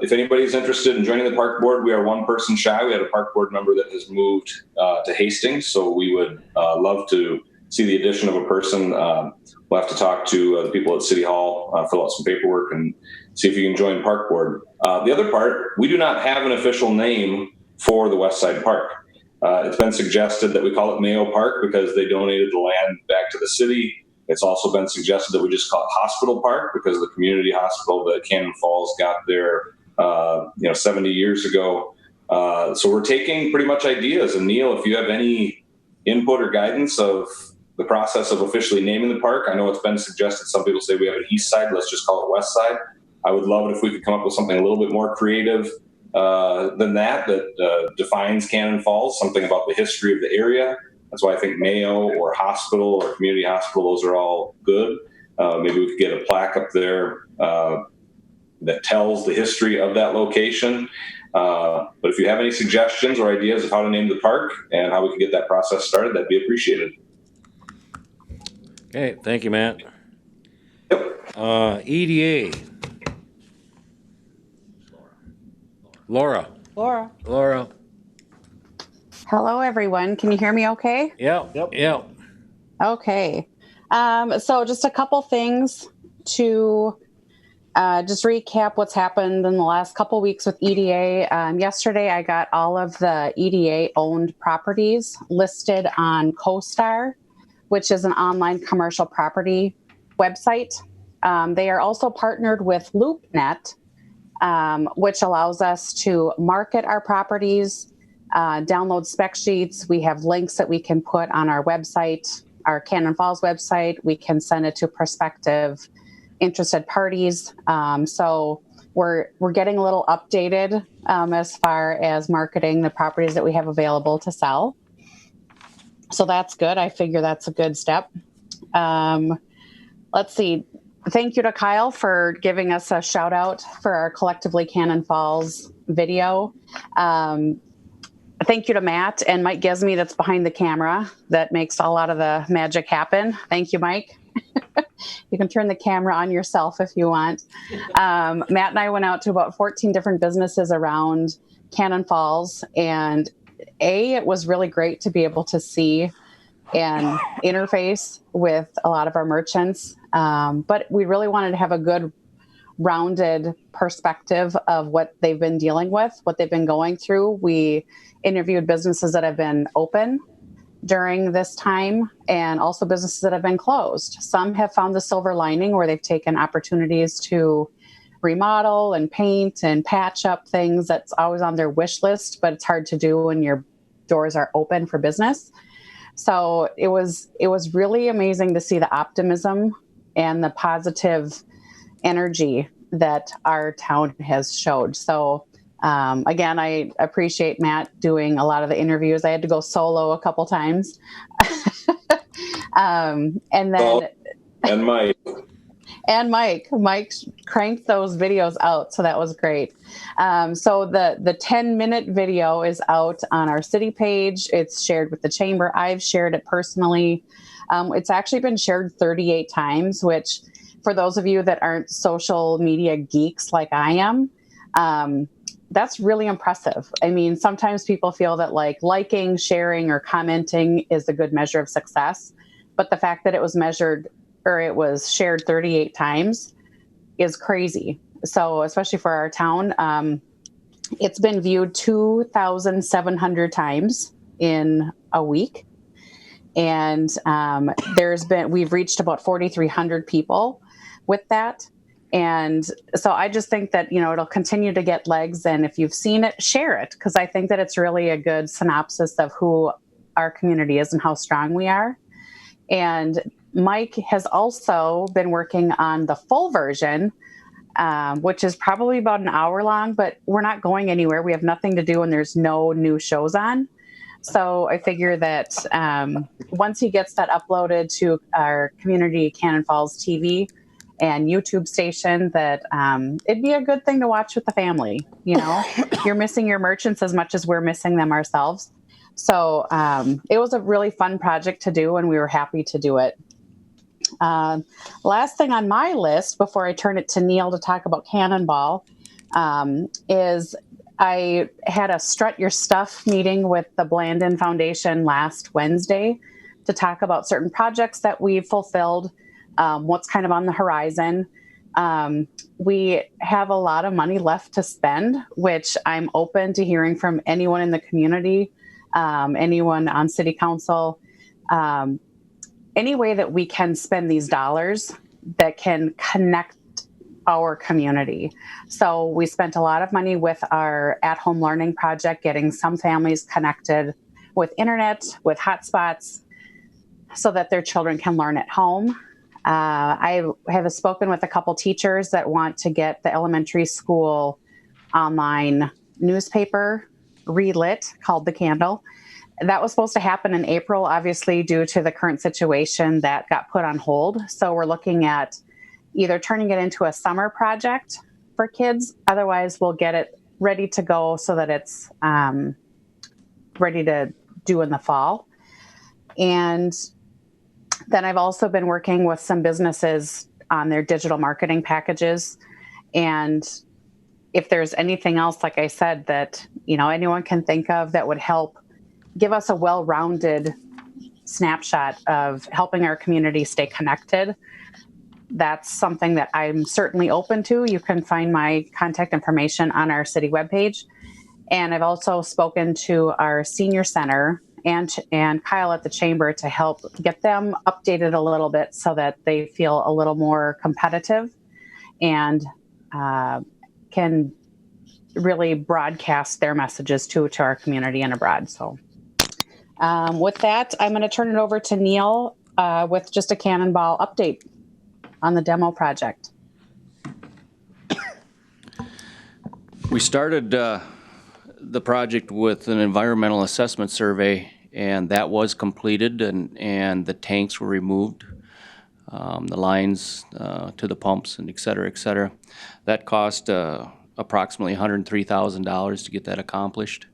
If anybody's interested in joining the park board, we are one person shy. We had a park board member that has moved to Hastings, so we would love to see the addition of a person. We'll have to talk to the people at City Hall, fill out some paperwork, and see if you can join the park board. The other part, we do not have an official name for the West Side Park. It's been suggested that we call it Mayo Park because they donated the land back to the city. It's also been suggested that we just call it Hospital Park because the community hospital that Cannon Falls got there, 70 years ago. So we're taking pretty much ideas. And Neil, if you have any input or guidance of the process of officially naming the park, I know it's been suggested. Some people say we have an east side. Let's just call it west side. I would love it if we could come up with something a little bit more creative than that defines Cannon Falls, something about the history of the area. That's why I think Mayo or hospital or community hospital, those are all good. Maybe we could get a plaque up there that tells the history of that location. But if you have any suggestions or ideas of how to name the park and how we can get that process started, that'd be appreciated. Okay, thank you, Matt. Yep. EDA. Laura. Hello, everyone. Can you hear me okay? Yep. Okay. So just a couple things to just recap what's happened in the last couple weeks with EDA. Yesterday, I got all of the EDA-owned properties listed on CoStar, which is an online commercial property website. They are also partnered with LoopNet, which allows us to market our properties, download spec sheets. We have links that we can put on our website, our Cannon Falls website. We can send it to prospective interested parties. So we're getting a little updated as far as marketing the properties that we have available to sell. So that's good. I figure that's a good step. Let's see. Thank you to Kyle for giving us a shout out for our Collectively Cannon Falls video. Thank you to Matt and Mike Gesme that's behind the camera that makes a lot of the magic happen. Thank you, Mike. You can turn the camera on yourself if you want. Matt and I went out to about 14 different businesses around Cannon Falls, and it was really great to be able to see and interface with a lot of our merchants. But we really wanted to have a good rounded perspective of what they've been dealing with, what they've been going through. We interviewed businesses that have been open during this time and also businesses that have been closed. Some have found the silver lining where they've taken opportunities to remodel and paint and patch up things that's always on their wish list, but it's hard to do when your doors are open for business. So it was really amazing to see the optimism and the positive energy that our town has showed. So again, I appreciate Matt doing a lot of the interviews. I had to go solo a couple times And then And Mike cranked those videos out, so that was great. So the 10-minute video is out on our city page. It's shared with the chamber. I've shared it personally. It's actually been shared 38 times, which for those of you that aren't social media geeks like I am, that's really impressive. I mean, sometimes people feel that liking, sharing, or commenting is a good measure of success, but the fact that it was shared 38 times is crazy. So especially for our town, it's been viewed 2,700 times in a week. And we've reached about 4,300 people with that. And so I just think that, it'll continue to get legs. And if you've seen it, share it, because I think that it's really a good synopsis of who our community is and how strong we are. And Mike has also been working on the full version, which is probably about an hour long, but we're not going anywhere. We have nothing to do and there's no new shows on. So I figure that once he gets that uploaded to our community Cannon Falls TV and YouTube station, that it'd be a good thing to watch with the family. You're missing your merchants as much as we're missing them ourselves. So it was a really fun project to do, and we were happy to do it. Last thing on my list before I turn it to Neil to talk about Cannonball is I had a Strut Your Stuff meeting with the Blandon Foundation last Wednesday to talk about certain projects that we've fulfilled, what's kind of on the horizon. We have a lot of money left to spend, which I'm open to hearing from anyone in the community, anyone on city council, any way that we can spend these dollars that can connect our community. So we spent a lot of money with our at-home learning project, getting some families connected with internet, with hotspots, so that their children can learn at home. I have spoken with a couple teachers that want to get the elementary school online newspaper relit called The Candle. That was supposed to happen in April, obviously, due to the current situation that got put on hold. So we're looking at either turning it into a summer project for kids. Otherwise, we'll get it ready to go so that it's ready to do in the fall. And then I've also been working with some businesses on their digital marketing packages. And if there's anything else, like I said, that anyone can think of that would help give us a well-rounded snapshot of helping our community stay connected, that's something that I'm certainly open to. You can find my contact information on our city webpage. And I've also spoken to our senior center and Kyle at the chamber to help get them updated a little bit so that they feel a little more competitive and can really broadcast their messages to our community and abroad. So with that, I'm going to turn it over to Neil with just a Cannonball update on the demo project. We started the project with an environmental assessment survey, and that was completed, and the tanks were removed, the lines to the pumps, and et cetera, et cetera. That cost approximately $103,000 to get that accomplished.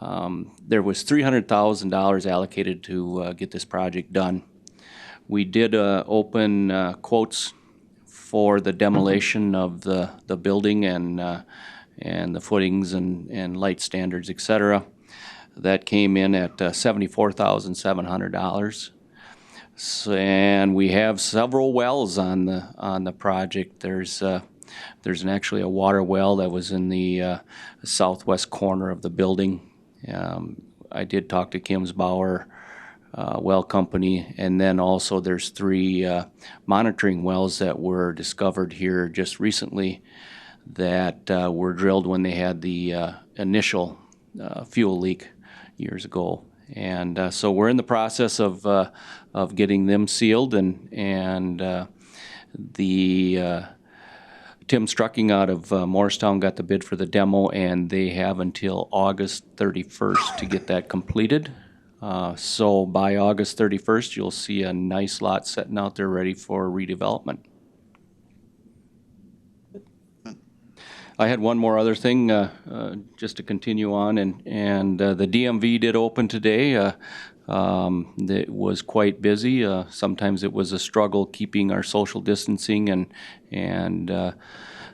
There was $300,000 allocated to get this project done. We did open quotes for the demolition of the building and the footings and light standards, et cetera. That came in at $74,700. So, and we have several wells on the project. There's actually a water well that was in the southwest corner of the building. I did talk to Kim's Bauer well company, and then also there's 3 monitoring wells that were discovered here just recently that were drilled when they had the initial fuel leak years ago. And so we're in the process of getting them sealed, and the Tim Strucking out of Morristown got the bid for the demo, and they have until August 31st to get that completed. So by August 31st, you'll see a nice lot sitting out there ready for redevelopment. I had one more other thing, just to continue on, and the DMV did open today. It was quite busy. Sometimes it was a struggle keeping our social distancing, and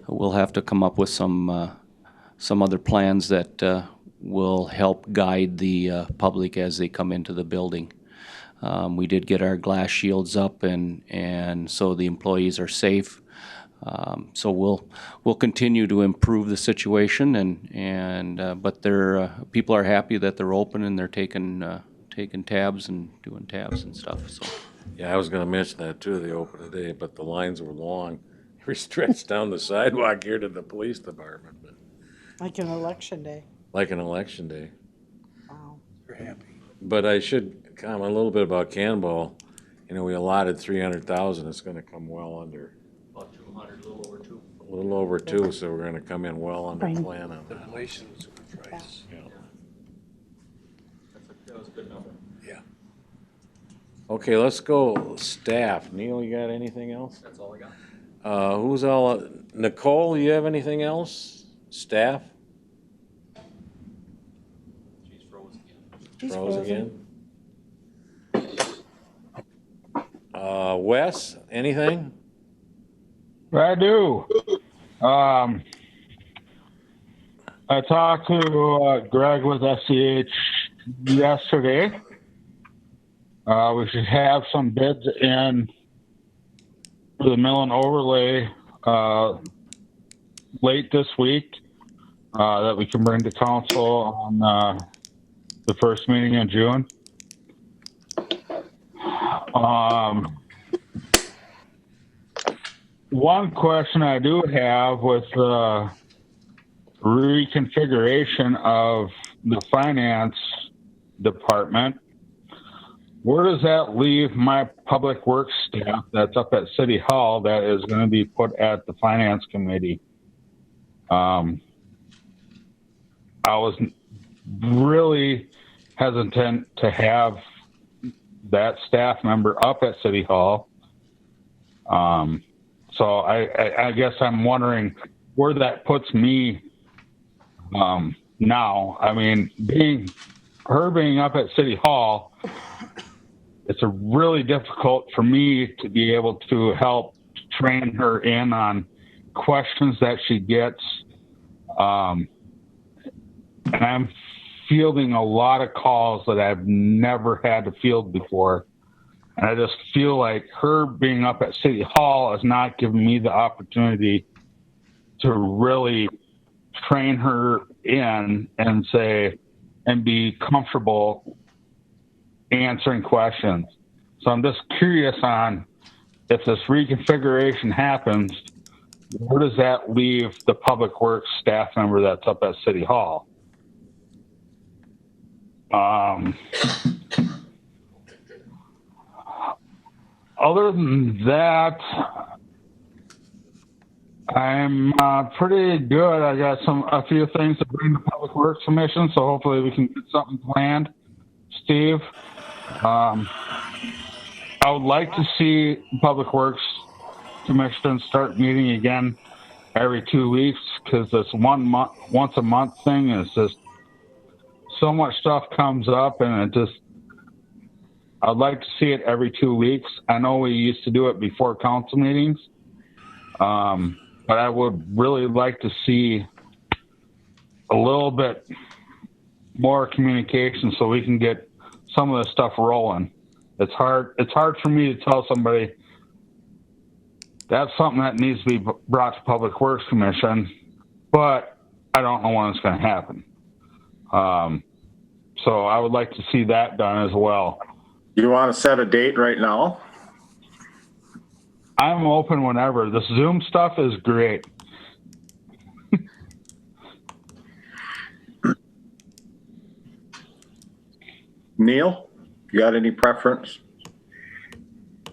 we'll have to come up with some other plans that will help guide the public as they come into the building. We did get our glass shields up, and so the employees are safe. So we'll continue to improve the situation, but people are happy that they're open and they're taking tabs and doing tabs and stuff. So Yeah, I was gonna mention that too, they opened today, but the lines were long. We stretched down the sidewalk here to the police department, but Like an election day. like an election day. Wow. We're happy. But I should comment a little bit about Cannonball. You know, we allotted 300,000, it's gonna come well under, about 200, a little over 2. a little over 2, so we're gonna come in well under plan on that. Inflation was a good price. Yeah. That was a good number. Yeah. Okay, let's go staff. Neil, you got anything else? That's all I got. Who's all, Nicole, you have anything else? Staff? She's frozen again. He's Froze frozen. again? Wes, anything? I do. I talked to Greg with SCH yesterday. We should have some bids in for the mill and overlay late this week that we can bring to council on the first meeting in June. One question I do have with reconfiguration of the finance department, where does that leave my public works staff that's up at City Hall that is going to be put at the finance committee? I was really hesitant to have that staff member up at City Hall. So I guess I'm wondering where that puts me now. I mean, being up at City Hall, it's a really difficult for me to be able to help train her in on questions that she gets. And I'm fielding a lot of calls that I've never had to field before. And I just feel like her being up at City Hall is not giving me the opportunity to really train her in and be comfortable answering questions. So I'm just curious on if this reconfiguration happens, where does that leave the public works staff member that's up at City Hall? Other than that, I'm pretty good. I got a few things to bring to Public Works Commission, so hopefully we can get something planned. Steve, I would like to see Public Works Commission start meeting again every 2 weeks, because this once a month thing is just so much stuff comes up, and I'd like to see it every 2 weeks. I know we used to do it before council meetings, but I would really like to see a little bit more communication so we can get some of this stuff rolling. It's hard for me to tell somebody that's something that needs to be brought to Public Works Commission, but I don't know when it's going to happen. So I would like to see that done as well. You want to set a date right now? I'm open whenever. This Zoom stuff is great. Neil, you got any preference?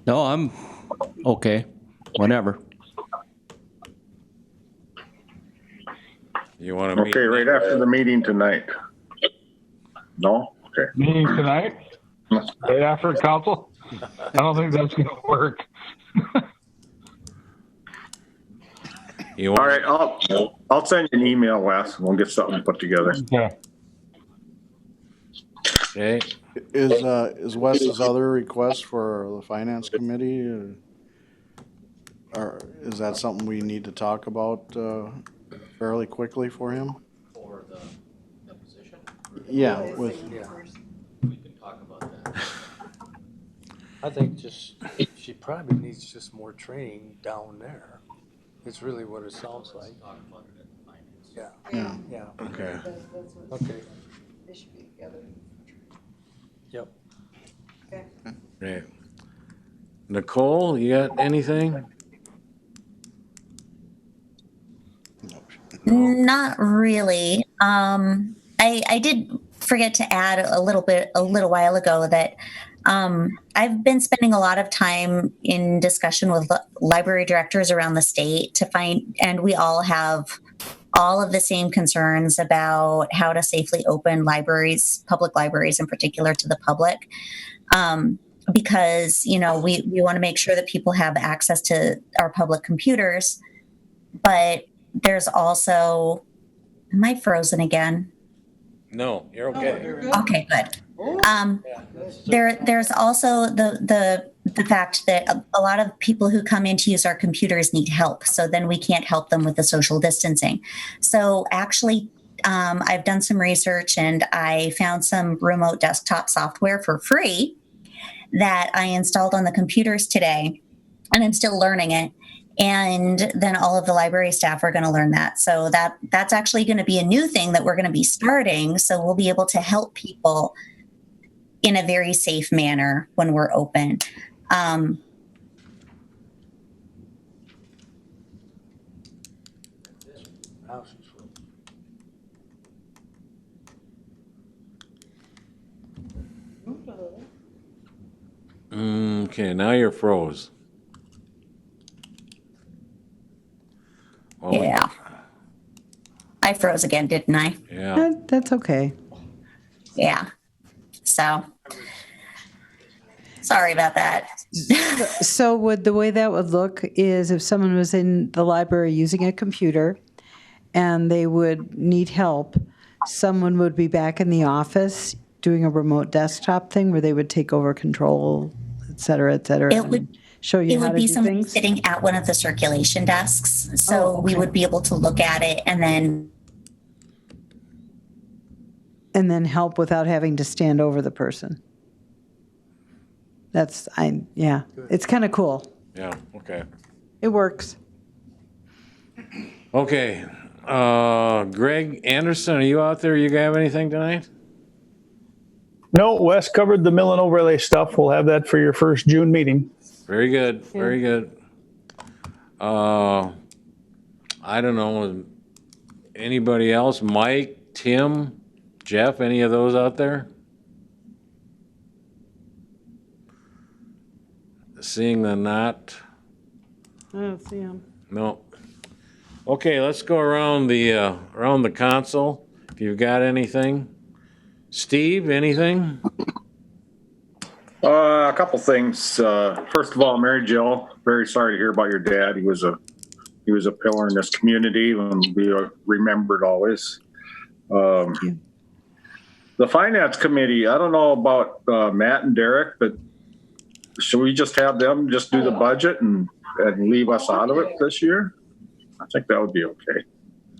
No, I'm okay. Whenever. You want to meet? Okay, right after the meeting tonight. No? Okay. Meeting tonight? Right after council? I don't think that's gonna work. You All want, right, I'll send you an email, Wes. We'll get something put together. Okay. okay, Is Wes's other request for the finance committee, or is that something we need to talk about, fairly quickly for him? For the position? Yeah, with, We can talk about that. I think she probably needs just more training down there. It's really what it sounds like. Talk about it in finance. Yeah, yeah, yeah, okay. okay, They should be together. yep. okay. Nicole, you got anything? Not really. I did forget to add a little while ago that I've been spending a lot of time in discussion with library directors around the state to find, and we all have all of the same concerns about how to safely open libraries, public libraries in particular, to the public. Because, you know, we want to make sure that people have access to our public computers, but there's also, am I frozen again? No, you're okay. Okay, good. There's also the fact that a lot of people who come in to use our computers need help. So then we can't help them with the social distancing. So actually, I've done some research and I found some remote desktop software for free that I installed on the computers today, and I'm still learning it. And then all of the library staff are going to learn that. So that's actually going to be a new thing that we're going to be starting. So we'll be able to help people in a very safe manner when we're open. Okay, now you're froze. Well, Yeah. I froze again, didn't I? Yeah. That's okay. Yeah. So sorry about that. So would the way that would look is if someone was in the library using a computer and they would need help, someone would be back in the office doing a remote desktop thing where they would take over control, et cetera, and show you It how would to be do somebody things? sitting at one of the circulation desks. So Oh, we okay. would be able to look at it and then help without having to stand over the person. It's kind of cool. Yeah, okay. It works. Okay, Greg Anderson, are you out there? You have anything tonight? No, Wes covered the mill and overlay stuff. We'll have that for your first June meeting. Very good, very good. I don't know, anybody else? Mike, Tim, Jeff, any of those out there? Seeing the not, I don't see him. no. Okay, let's go around the console. If you've got anything. Steve, anything? A couple things. First of all, Mary Jill, very sorry to hear about your dad. He was a pillar in this community and be remembered always. The finance committee, I don't know about Matt and Derek, but should we just have them just do the budget and leave us out of it this year? I think that would be okay.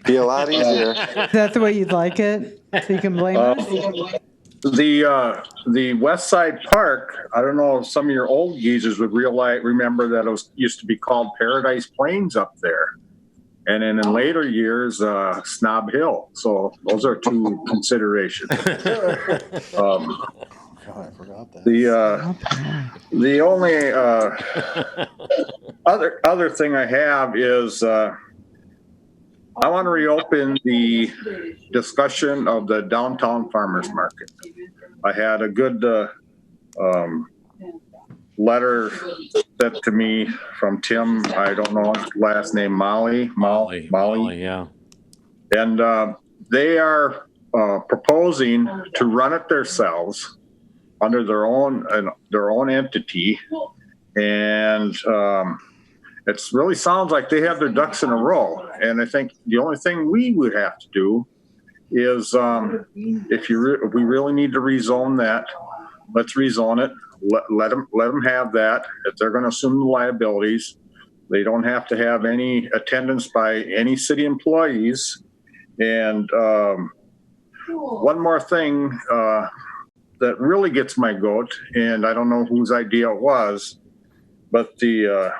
Be a lot easier. Is that the way you'd like it? So you can blame us? The West Side Park, I don't know if some of your old geezers would remember that it used to be called Paradise Plains up there. And then in later years, Snob Hill. So those are two considerations. God, I forgot that. The only other thing I have is I want to reopen the discussion of the downtown farmers market. I had a good letter sent to me from Tim. I don't know his last name, Molly, yeah. and they are proposing to run it themselves under their own entity, and it really sounds like they have their ducks in a row. And I think the only thing we would have to do is, if we really need to rezone that, let's rezone it. Let them have that. If they're going to assume the liabilities, they don't have to have any attendance by any city employees. And one more thing that really gets my goat, and I don't know whose idea it was, but the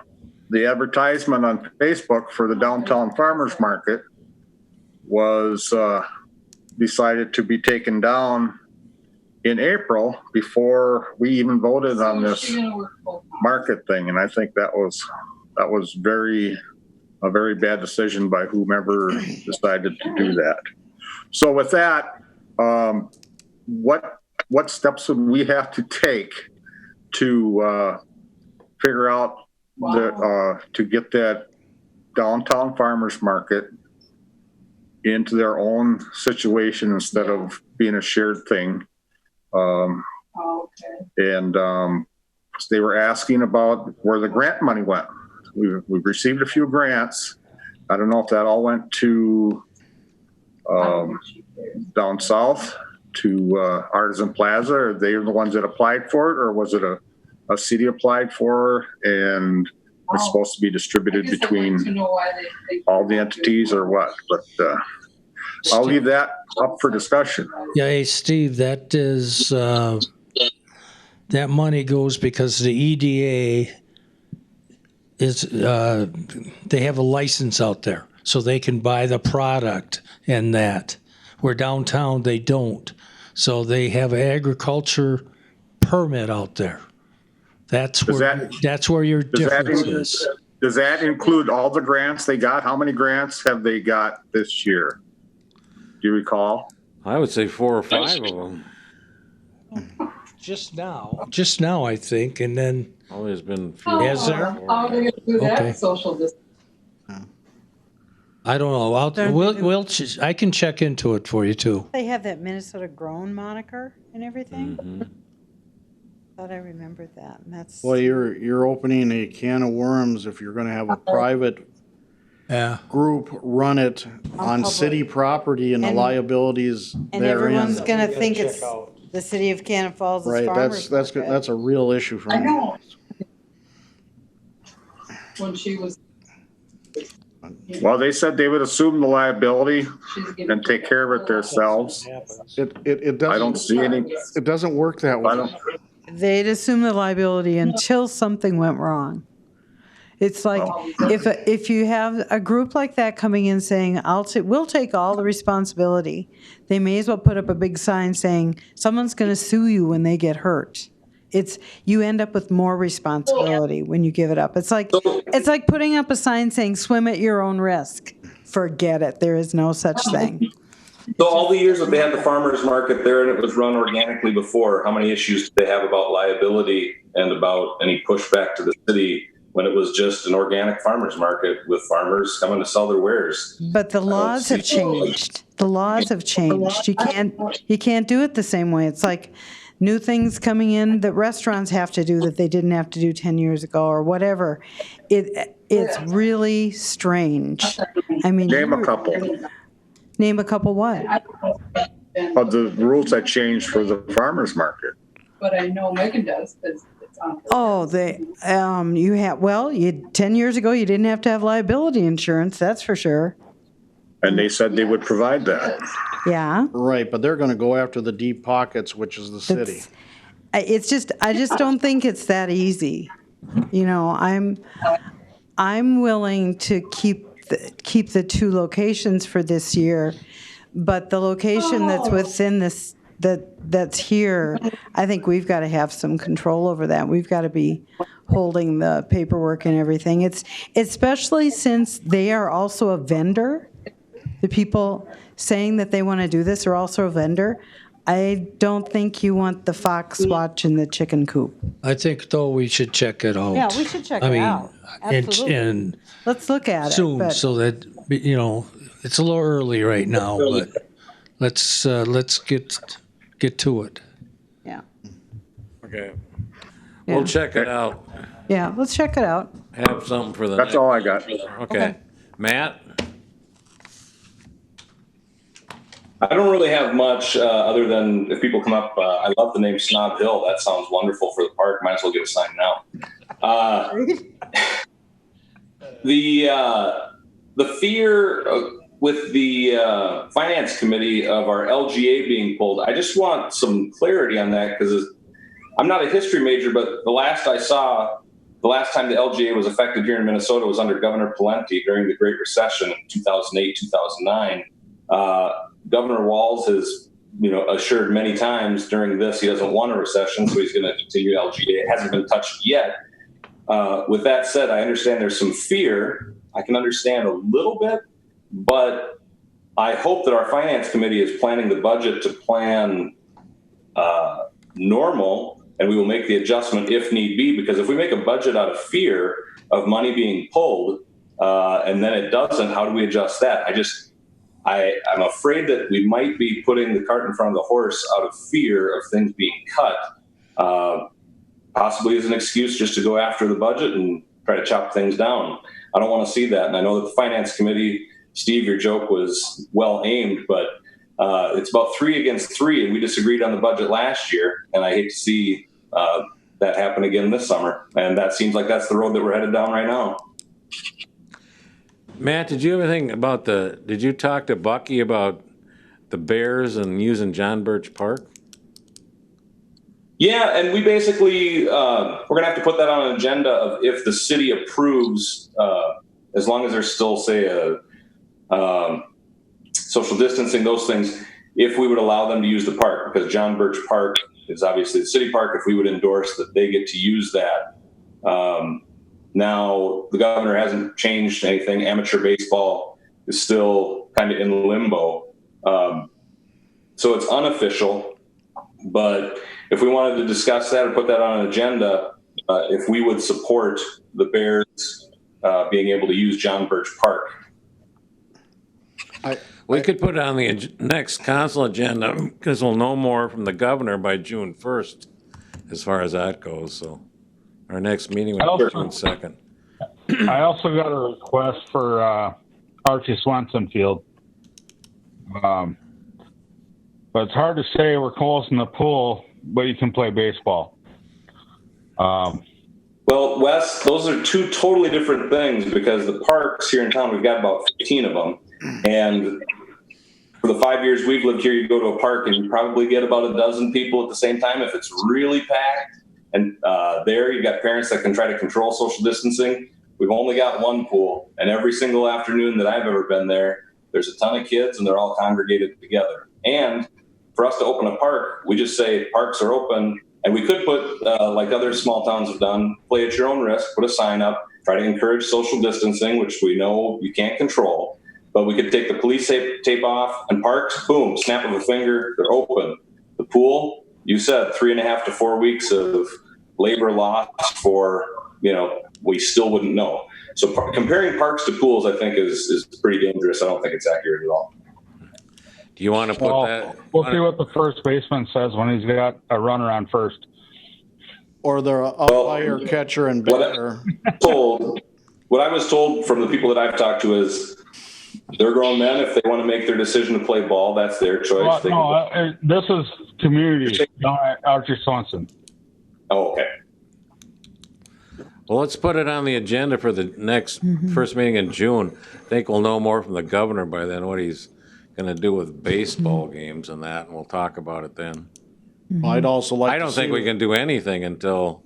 advertisement on Facebook for the downtown farmers market was decided to be taken down in April before we even voted on this market thing. And I think that was a very bad decision by whomever decided to do that. So with that, what steps would we have to take to figure out to get that downtown farmers market into their own situation instead of being a shared thing? And they were asking about where the grant money went. We've received a few grants. I don't know if that all went to down south to Artisan Plaza. Are they the ones that applied for it, or was it a city applied for and it's supposed to be distributed between all the entities, or what? But I'll leave that up for discussion. Yeah, hey, Steve, that is, that money goes because the EDA is, they have a license out there, so they can buy the product and that. Where downtown, they don't. So they have an agriculture permit out there. That's where your difference is. Does that include all the grants they got? How many grants have they got this year? Do you recall? I would say 4 or 5 of them. Just now, I think, and then. Oh, there's been a few. Has there? How are they going to do that? Okay. Social distance. I don't know. I can check into it for you too. They have that Minnesota Grown moniker and everything. Mm-hmm. Thought I remembered that. And that's Well, you're opening a can of worms if you're going to have a private group run it on city property and the liabilities and therein. everyone's going to think it's the city of Cannon Falls' Right, farmers market. that's a real issue for me. I know. When she was. Well, they said they would assume the liability and take care of it themselves. It doesn't. I don't see any. It doesn't work that way. They'd assume the liability until something went wrong. It's like if you have a group like that coming in saying, we'll take all the responsibility, they may as well put up a big sign saying, someone's going to sue you when they get hurt. You end up with more responsibility when you give it up. It's like putting up a sign saying, swim at your own risk. Forget it. There is no such thing. So all the years that they had the farmers market there and it was run organically before, how many issues did they have about liability and about any pushback to the city when it was just an organic farmers market with farmers coming to sell their wares? But the laws have changed. The laws have changed. You can't do it the same way. It's like new things coming in that restaurants have to do that they didn't have to do 10 years ago or whatever. It's really strange. I mean, name a couple. Name a couple what? Of the rules that changed for the farmers market. But I know Megan does. It's on. Oh, 10 years ago you didn't have to have liability insurance. That's for sure. And they said they would provide that. Yeah. Right, but they're going to go after the deep pockets, which is the city. I just don't think it's that easy. You know, I'm willing to keep the 2 locations for this year, but the location that's within this that's here, I think we've got to have some control over that. We've got to be holding the paperwork and everything. It's especially since they are also a vendor. The people saying that they want to do this are also a vendor. I don't think you want the fox watching the chicken coop. I think, though, we should check it out. Yeah, we should check it out. Absolutely. And let's look at soon, it. so that, it's a little early right now, but let's get to it. Yeah. Okay. Yeah. We'll check it out. Yeah, let's check it out. Have something for the That's next. all I got. Okay. Matt? I don't really have much other than if people come up, I love the name Snob Hill. That sounds wonderful for the park. Might as well get a sign now. The fear with the finance committee of our LGA being pulled, I just want some clarity on that because I'm not a history major, but the last I saw, the last time the LGA was affected here in Minnesota was under Governor Pawlenty during the Great Recession in 2008, 2009. Governor Walz has, assured many times during this he doesn't want a recession, so he's going to continue LGA. It hasn't been touched yet. With that said, I understand there's some fear. I can understand a little bit, but I hope that our finance committee is planning the budget to plan normal, and we will make the adjustment if need be, because if we make a budget out of fear of money being pulled and then it doesn't, how do we adjust that? I'm afraid that we might be putting the cart in front of the horse out of fear of things being cut, possibly as an excuse just to go after the budget and try to chop things down. I don't want to see that. And I know that the finance committee, Steve, your joke was well aimed, but it's about 3 against 3, and we disagreed on the budget last year. And I hate to see that happen again this summer. And that seems like that's the road that we're headed down right now. Matt, did you have anything about did you talk to Bucky about the Bears and using John Birch Park? Yeah, and we basically, we're going to have to put that on an agenda of if the city approves, as long as there's still, say, social distancing, those things, if we would allow them to use the park, because John Birch Park is obviously the city park, if we would endorse that they get to use that. Now, the governor hasn't changed anything. Amateur baseball is still kind of in limbo. So it's unofficial, but if we wanted to discuss that or put that on an agenda, if we would support the Bears being able to use John Birch Park. We could put it on the next council agenda because we'll know more from the governor by June 1st as far as that goes. So our next meeting will be June 2nd. I also got a request for Archie Swenson Field. But it's hard to say we're closing the pool, but you can play baseball. Well, Wes, those are two totally different things because the parks here in town, we've got about 15 of them. And for the 5 years we've lived here, you go to a park and you probably get about a dozen people at the same time if it's really packed. And there you've got parents that can try to control social distancing. We've only got one pool, and every single afternoon that I've ever been there, there's a ton of kids and they're all congregated together. And for us to open a park, we just say parks are open, and we could put, like other small towns have done, play at your own risk, put a sign up, try to encourage social distancing, which we know you can't control. But we could take the police tape off, and parks, boom, snap of a finger, they're open. The pool, you said 3.5 to 4 weeks of labor loss for, we still wouldn't know. So comparing parks to pools, I think is pretty dangerous. I don't think it's accurate at all. Do you want to put that? We'll see what the first baseman says when he's got a runner on first. Or the umpire, catcher, and batter. What I was told from the people that I've talked to is they're grown men. If they want to make their decision to play ball, that's their choice. This is community, not Archie Swenson. Oh, okay. Well, let's put it on the agenda for the next first meeting in June. I think we'll know more from the governor by then, what he's going to do with baseball games and that, and we'll talk about it then. I'd also like. I don't think we can do anything until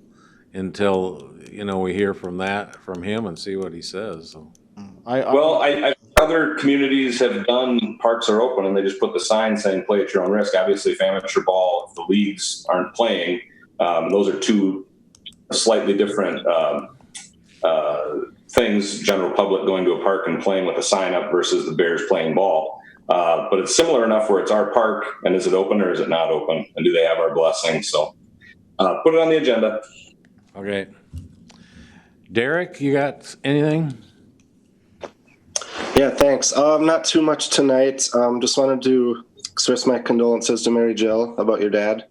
we hear from him and see what he says. So. Other communities have done parks are open, and they just put the sign saying "play at your own risk." Obviously, if amateur ball, if the leagues aren't playing, those are two slightly different things. General public going to a park and playing with a sign up versus the Bears playing ball. But it's similar enough where it's our park, and is it open or is it not open? And do they have our blessing? So put it on the agenda. Okay. Derek, you got anything? Yeah, thanks. Not too much tonight. Just wanted to express my condolences to Mary Jill about your dad.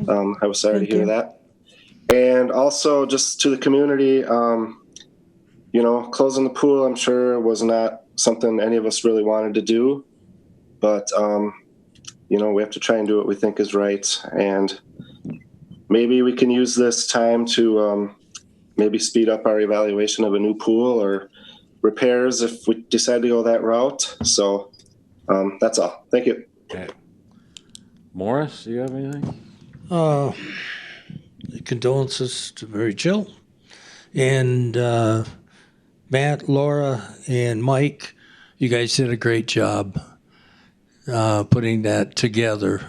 I was sorry Thank to hear you. that. And also just to the community, you know, closing the pool, I'm sure was not something any of us really wanted to do, but, you know, we have to try and do what we think is right. And maybe we can use this time to maybe speed up our evaluation of a new pool or repairs if we decide to go that route. So that's all. Thank you. Okay. Morris, do you have anything? Condolences to Mary Jill. And Matt, Laura, and Mike, you guys did a great job putting that together.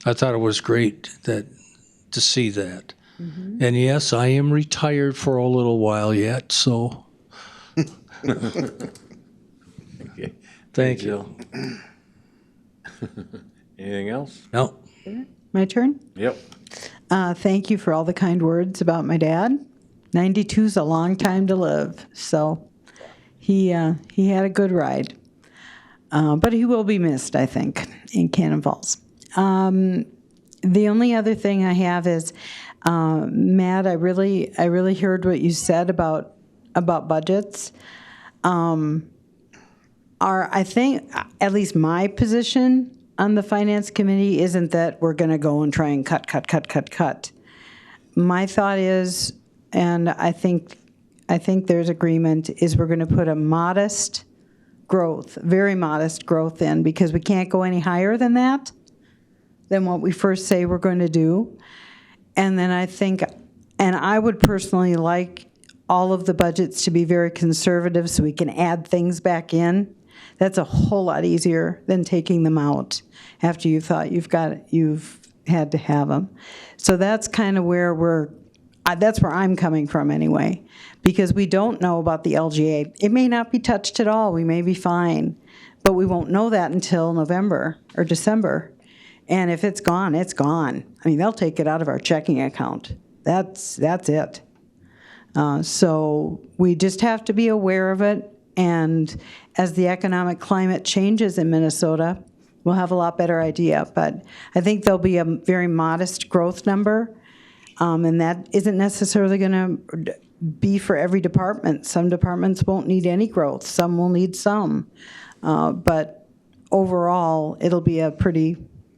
I thought it was great to see that. Mm-hmm. And yes, I am retired for a little while yet, so Okay. thank you. Anything else? No. My turn? Yep. Thank you for all the kind words about my dad. 92 is a long time to live, so he had a good ride. But he will be missed, I think, in Cannon Falls. The only other thing I have is, Matt, I really heard what you said about budgets. I think, at least my position on the finance committee isn't that we're going to go and try and cut. My thought is, and I think there's agreement, is we're going to put a modest growth, very modest growth in, because we can't go any higher than that, than what we first say we're going to do. And then I think, and I would personally like all of the budgets to be very conservative so we can add things back in. That's a whole lot easier than taking them out after you thought you've had to have them. So that's kind of where that's where I'm coming from anyway, because we don't know about the LGA. It may not be touched at all. We may be fine, but we won't know that until November or December. And if it's gone, it's gone. I mean, they'll take it out of our checking account. That's it. So we just have to be aware of it. And as the economic climate changes in Minnesota, we'll have a lot better idea. But I think there'll be a very modest growth number. And that isn't necessarily going to be for every department. Some departments won't need any growth. Some will need some. But overall, it'll be a pretty,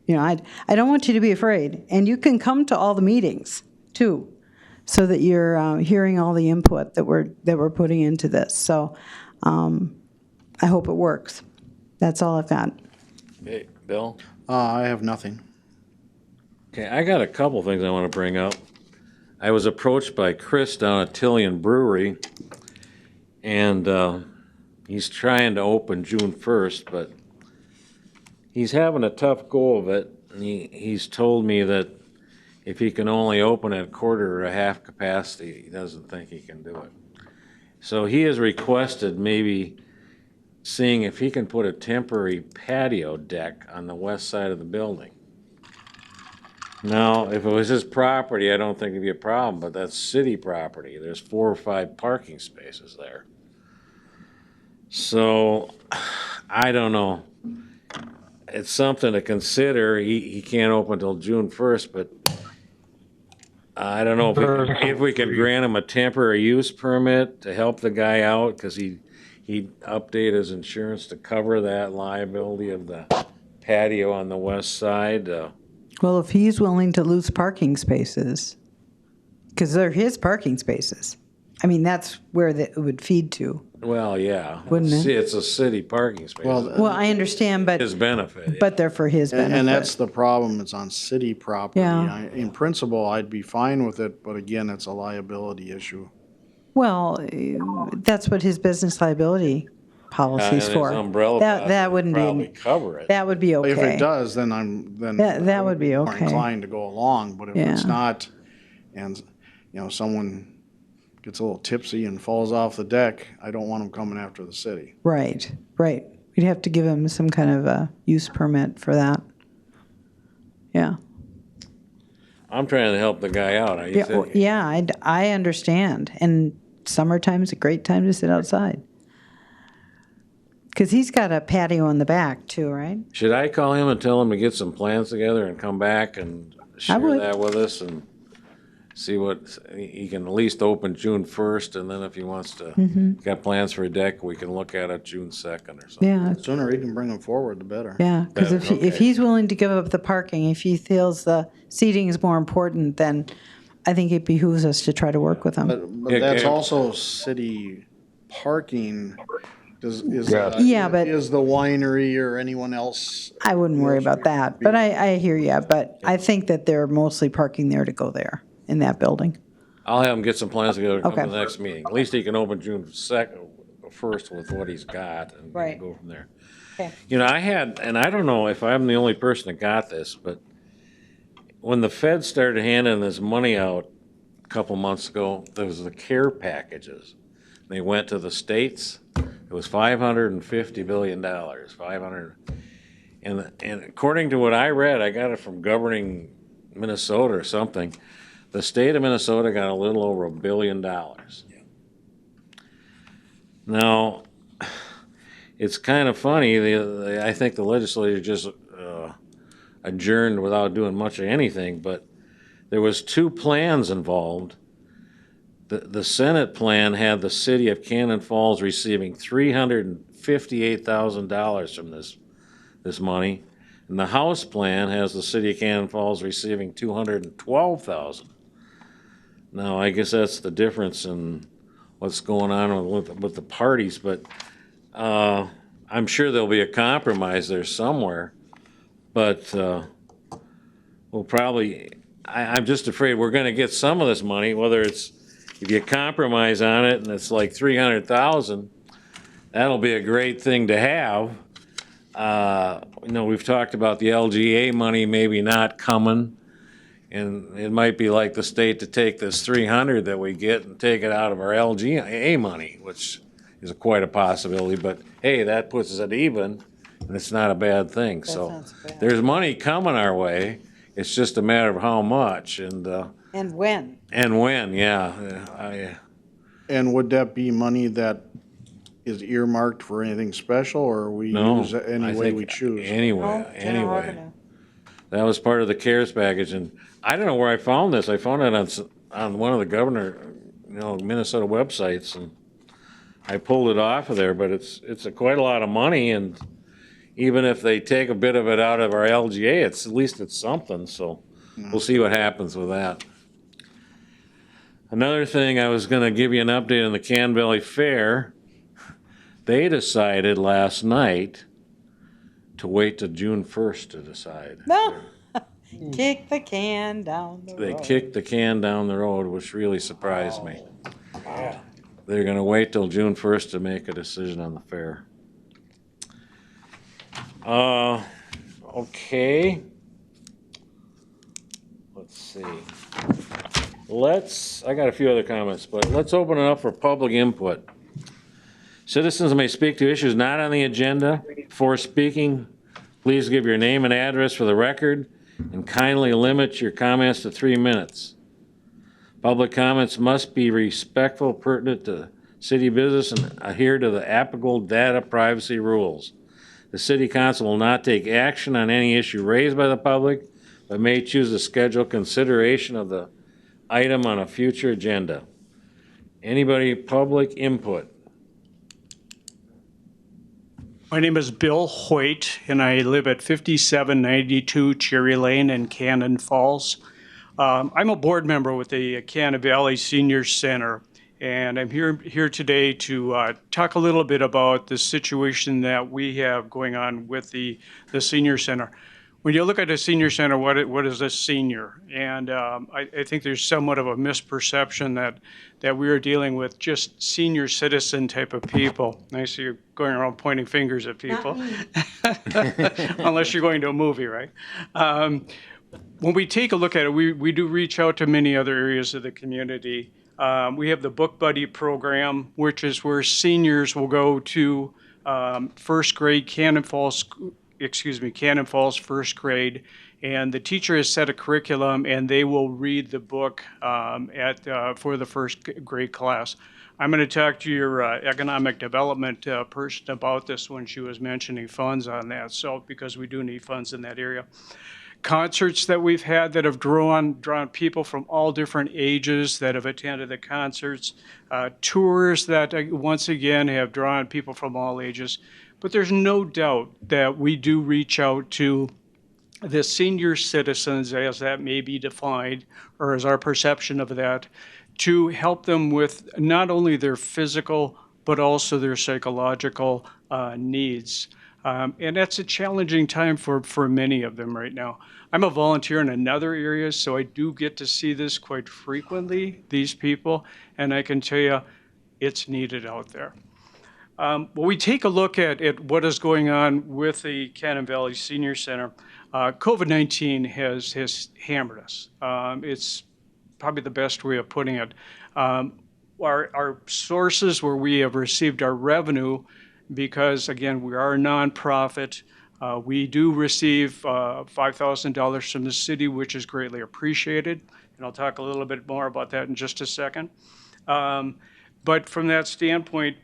I don't want you to be afraid. And you can come to all the meetings, too, so that you're hearing all the input that we're putting into this. So I hope it works. That's all I've got. Okay, Bill? I have nothing. Okay, I got a couple things I want to bring up. I was approached by Chris down at Tillian Brewery, and he's trying to open June 1st, but he's having a tough go of it. And he's told me that if he can only open at quarter or half capacity, he doesn't think he can do it. So he has requested maybe seeing if he can put a temporary patio deck on the west side of the building. Now, if it was his property, I don't think it'd be a problem, but that's city property. There's 4 or 5 parking spaces there. So, I don't know. It's something to consider. He can't open till June 1st, but I don't know if we can grant him a temporary use permit to help the guy out, because he'd update his insurance to cover that liability of the patio on the west side. Well, if he's willing to lose parking spaces, because they're his parking spaces. I mean, that's where it would feed to. Well, yeah. Wouldn't it? It's a city parking space. Well, I understand, but his benefit. but they're for his benefit. And that's the problem. It's on city property. Yeah. In principle, I'd be fine with it, but again, it's a liability issue. Well, that's what his business liability policy's and for. his umbrella That wouldn't probably be. cover it. That would be okay. If it does, then That would be more okay. inclined to go along. But if it's Yeah. not, and someone gets a little tipsy and falls off the deck, I don't want them coming after the city. Right. We'd have to give him some kind of a use permit for that. Yeah. I'm trying to help the guy out. I understand. And summertime's a great time to sit outside. Because he's got a patio in the back too, right? Should I call him and tell him to get some plans together and come back and share would. that with us and see what, he can at least open June 1st, and then if he wants to, got plans for a deck, we can look at it June 2nd or something. Yeah, The sooner he can bring them forward, the better. yeah. Because Better, if okay. he's willing to give up the parking, if he feels the seating is more important, then I think it behooves us to try to work with him. But Yeah, that's okay. also city parking. Yeah, but- Is the winery or anyone else? I wouldn't worry about that, but I hear you. But I think that they're mostly parking there to go there in that building. I'll have him get some plans together and come to Okay. the next meeting. At least he can open June 2nd, 1st with what he's got and Right. go from there. Okay. You know, I had, and I don't know if I'm the only person that got this, but when the Fed started handing this money out a couple months ago, there was the care packages. They went to the states. It was $550 billion, 500. And according to what I read, I got it from governing Minnesota or something. The state of Minnesota got a little over $1 billion. Now, it's kind of funny. I think the legislature just adjourned without doing much of anything, but there was two plans involved. The Senate plan had the city of Cannon Falls receiving $358,000 from this money, and the House plan has the city of Cannon Falls receiving $212,000. Now, I guess that's the difference in what's going on with the parties, but I'm sure there'll be a compromise there somewhere. But we'll probably, I'm just afraid we're going to get some of this money, whether it's, if you compromise on it and it's like 300,000, that'll be a great thing to have. You know, we've talked about the LGA money maybe not coming, and it might be like the state to take this 300 that we get and take it out of our LGA money, which is quite a possibility, but hey, that puts us at even, and it's not a bad thing. So there's money coming our way. It's just a matter of how much and when. And when, yeah. And would that be money that is earmarked for anything special, or we No, use it I any way think we choose? Anyway. That was part of the CARES package, and I don't know where I found this. I found it on one of the Minnesota websites, and I pulled it off of there, but it's quite a lot of money, and even if they take a bit of it out of our LGA, at least it's something, so we'll see what happens with that. Another thing, I was gonna give you an update on the Can Valley Fair. They decided last night to wait till June 1st to decide. No. Kick the can down the road. They kicked the can down the road, which really surprised me. They're gonna wait till June 1st to make a decision on the fair. Okay. Let's see. I got a few other comments, but let's open it up for public input. Citizens may speak to issues not on the agenda. Before speaking, please give your name and address for the record and kindly limit your comments to 3 minutes. Public comments must be respectful, pertinent to city business, and adhere to the applicable data privacy rules. The city council will not take action on any issue raised by the public, but may choose to schedule consideration of the item on a future agenda. Anybody, public input? My name is Bill Hoyt, and I live at 5792 Cherry Lane in Cannon Falls. I'm a board member with the Cannon Valley Senior Center, and I'm here today to talk a little bit about the situation that we have going on with the Senior Center. When you look at a senior center, what is a senior? And I think there's somewhat of a misperception that we are dealing with just senior citizen type of people. I see you going around pointing fingers at people. Unless you're going to a movie, right? When we take a look at it, we do reach out to many other areas of the community. We have the Book Buddy program, which is where seniors will go to first grade Cannon Falls first grade, and the teacher has set a curriculum, and they will read the book for the first grade class. I'm going to talk to your economic development person about this when she was mentioning funds on that. So, because we do need funds in that area. Concerts that we've had that have drawn people from all different ages that have attended the concerts. Tours that, once again, have drawn people from all ages. But there's no doubt that we do reach out to the senior citizens, as that may be defined, or as our perception of that, to help them with not only their physical, but also their psychological needs. And that's a challenging time for many of them right now. I'm a volunteer in another area, so I do get to see this quite frequently, these people, and I can tell you it's needed out there. When we take a look at what is going on with the Cannon Valley Senior Center, COVID-19 has hammered us. It's probably the best way of putting it. Our sources where we have received our revenue, because again, we are a nonprofit, we do receive $5,000 from the city, which is greatly appreciated. And I'll talk a little bit more about that in just a second. But from that standpoint,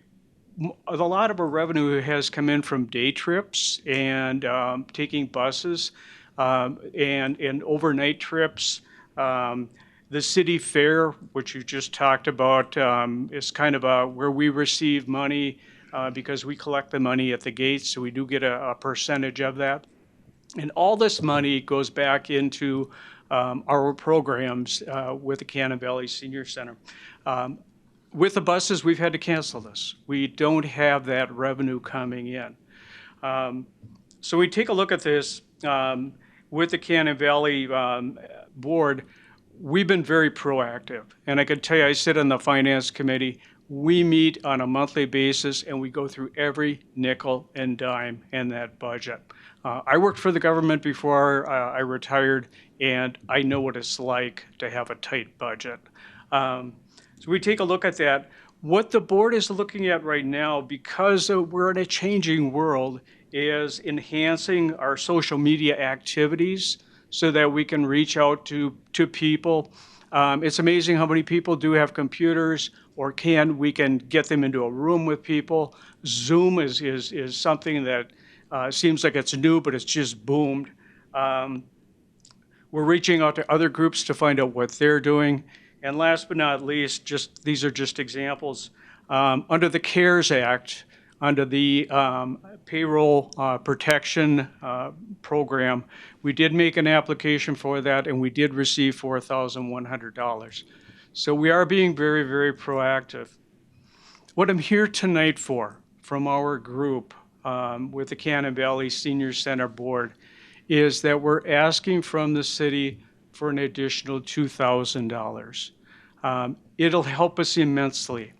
a lot of our revenue has come in from day trips and taking buses and overnight trips. The city fair, which you just talked about, is kind of where we receive money because we collect the money at the gates, so we do get a percentage of that. And all this money goes back into our programs with the Cannon Valley Senior Center. With the buses, we've had to cancel this. We don't have that revenue coming in. So we take a look at this with the Cannon Valley board. We've been very proactive. And I can tell you, I sit on the finance committee. We meet on a monthly basis and we go through every nickel and dime in that budget. I worked for the government before I retired, and I know what it's like to have a tight budget. So we take a look at that. What the board is looking at right now, because we're in a changing world, is enhancing our social media activities so that we can reach out to people. It's amazing how many people do have computers or we can get them into a room with people. Zoom is something that seems like it's new, but it's just boomed. We're reaching out to other groups to find out what they're doing. And last but not least, these are just examples. Under the CARES Act, under the payroll protection program, we did make an application for that and we did receive $4,100. So we are being very, very proactive. What I'm here tonight for, from our group with the Cannon Valley Senior Center Board, is that we're asking from the city for an additional $2,000. It'll help us immensely.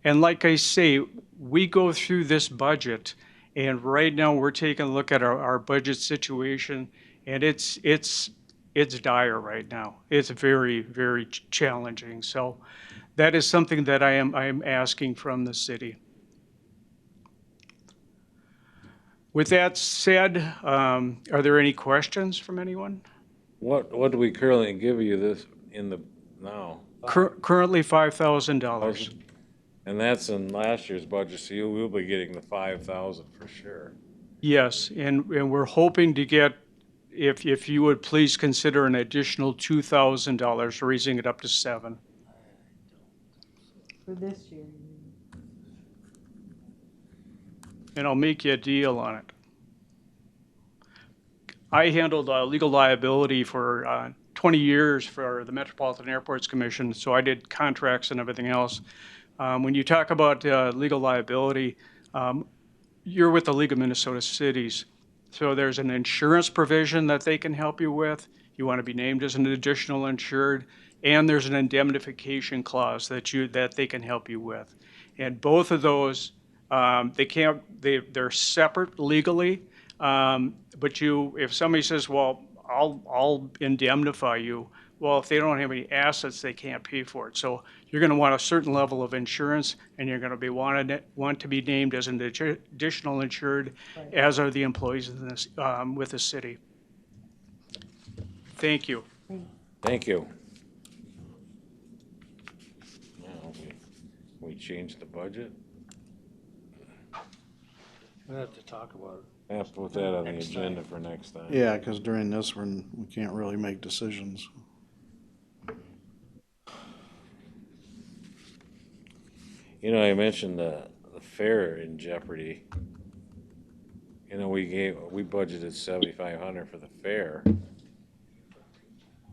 And like I say, we go through this budget, and right now we're taking a look at our budget situation, and it's dire right now. It's very, very challenging. So that is something that I am asking from the city. With that said, are there any questions from anyone? What do we currently give you this in the now? Currently $5,000. And that's in last year's budget, so you will be getting the 5,000 for sure. Yes, and we're hoping to get, if you would please consider an additional $2,000, raising it up to $7,000. For this year. And I'll make you a deal on it. I handled legal liability for 20 years for the Metropolitan Airports Commission, so I did contracts and everything else. When you talk about legal liability, you're with the League of Minnesota Cities. So there's an insurance provision that they can help you with. You want to be named as an additional insured, and there's an indemnification clause that they can help you with. And both of those, they're separate legally. But if somebody says, well, I'll indemnify you, well, if they don't have any assets, they can't pay for it. So you're going to want a certain level of insurance, and you're going to want to be named as an additional insured, right, as are the employees in this, with the city. Thank you. Thank you. We change the budget? We'll have to talk about it. I have to put that on the Next agenda time. for next time. Yeah, because during this one, we can't really make decisions. You know, I mentioned the fair in jeopardy. You know, we budgeted 7,500 for the fair.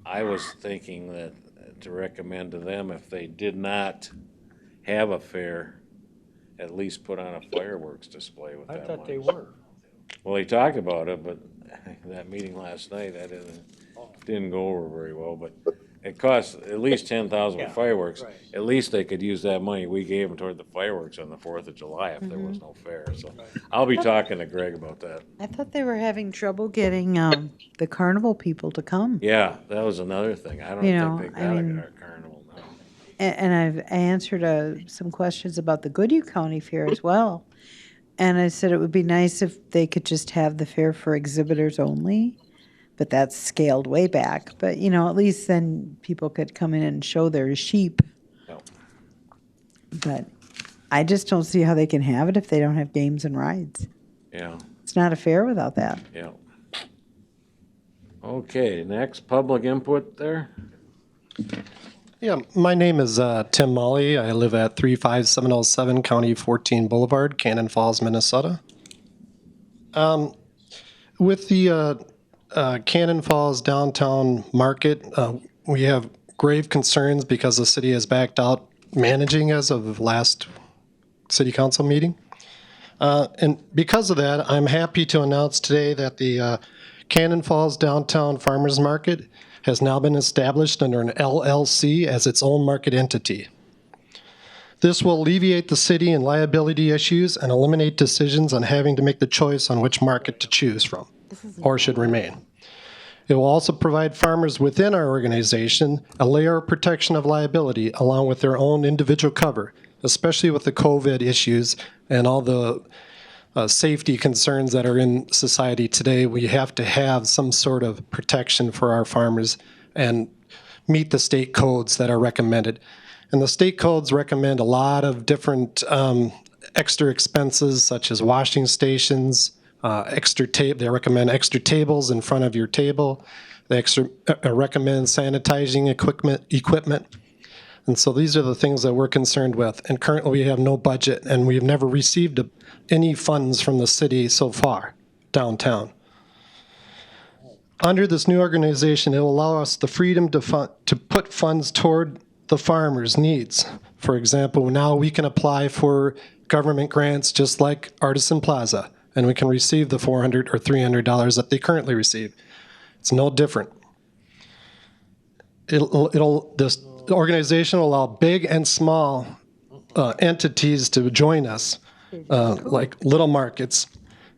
I was thinking that to recommend to them, if they did not have a fair, at least put on a fireworks display with I that thought money. they were. Well, they talked about it, but that meeting last night, that didn't go over very well, but it costs at least 10,000 Yeah, for fireworks. right. At least they could use that money we gave them toward the fireworks on the 4th of July if there Mm-hmm. was no fair, so I'll be talking to Greg about that. I thought they were having trouble getting the carnival people to come. Yeah, that was another thing. I don't You think know, they I got mean- a carnival now. And I've answered some questions about the Goodhue County Fair as well. And I said it would be nice if they could just have the fair for exhibitors only, but that's scaled way back. But, you know, at least then people could come in and show their sheep. No. But I just don't see how they can have it if they don't have games and rides. Yeah, It's not a fair without that. yeah. Okay, next, public input there? Yeah, my name is Tim Molly. I live at 35707 County 14 Boulevard, Cannon Falls, Minnesota. With the Cannon Falls downtown market, we have grave concerns because the city has backed out managing as of last city council meeting. And because of that, I'm happy to announce today that the Cannon Falls Downtown Farmers Market has now been established under an LLC as its own market entity. This will alleviate the city and liability issues and eliminate decisions on having to make the choice on which market to choose from or should remain. It will also provide farmers within our organization a layer of protection of liability along with their own individual cover, especially with the COVID issues and all the safety concerns that are in society today. We have to have some sort of protection for our farmers and meet the state codes that are recommended. And the state codes recommend a lot of different extra expenses such as washing stations, they recommend extra tables in front of your table. They recommend sanitizing equipment. And so these are the things that we're concerned with. And currently we have no budget and we've never received any funds from the city so far downtown. Under this new organization, it will allow us the freedom to put funds toward the farmers' needs. For example, now we can apply for government grants just like Artisan Plaza, and we can receive the $400 or $300 that they currently receive. It's no different. This organization will allow big and small entities to join us, like little markets,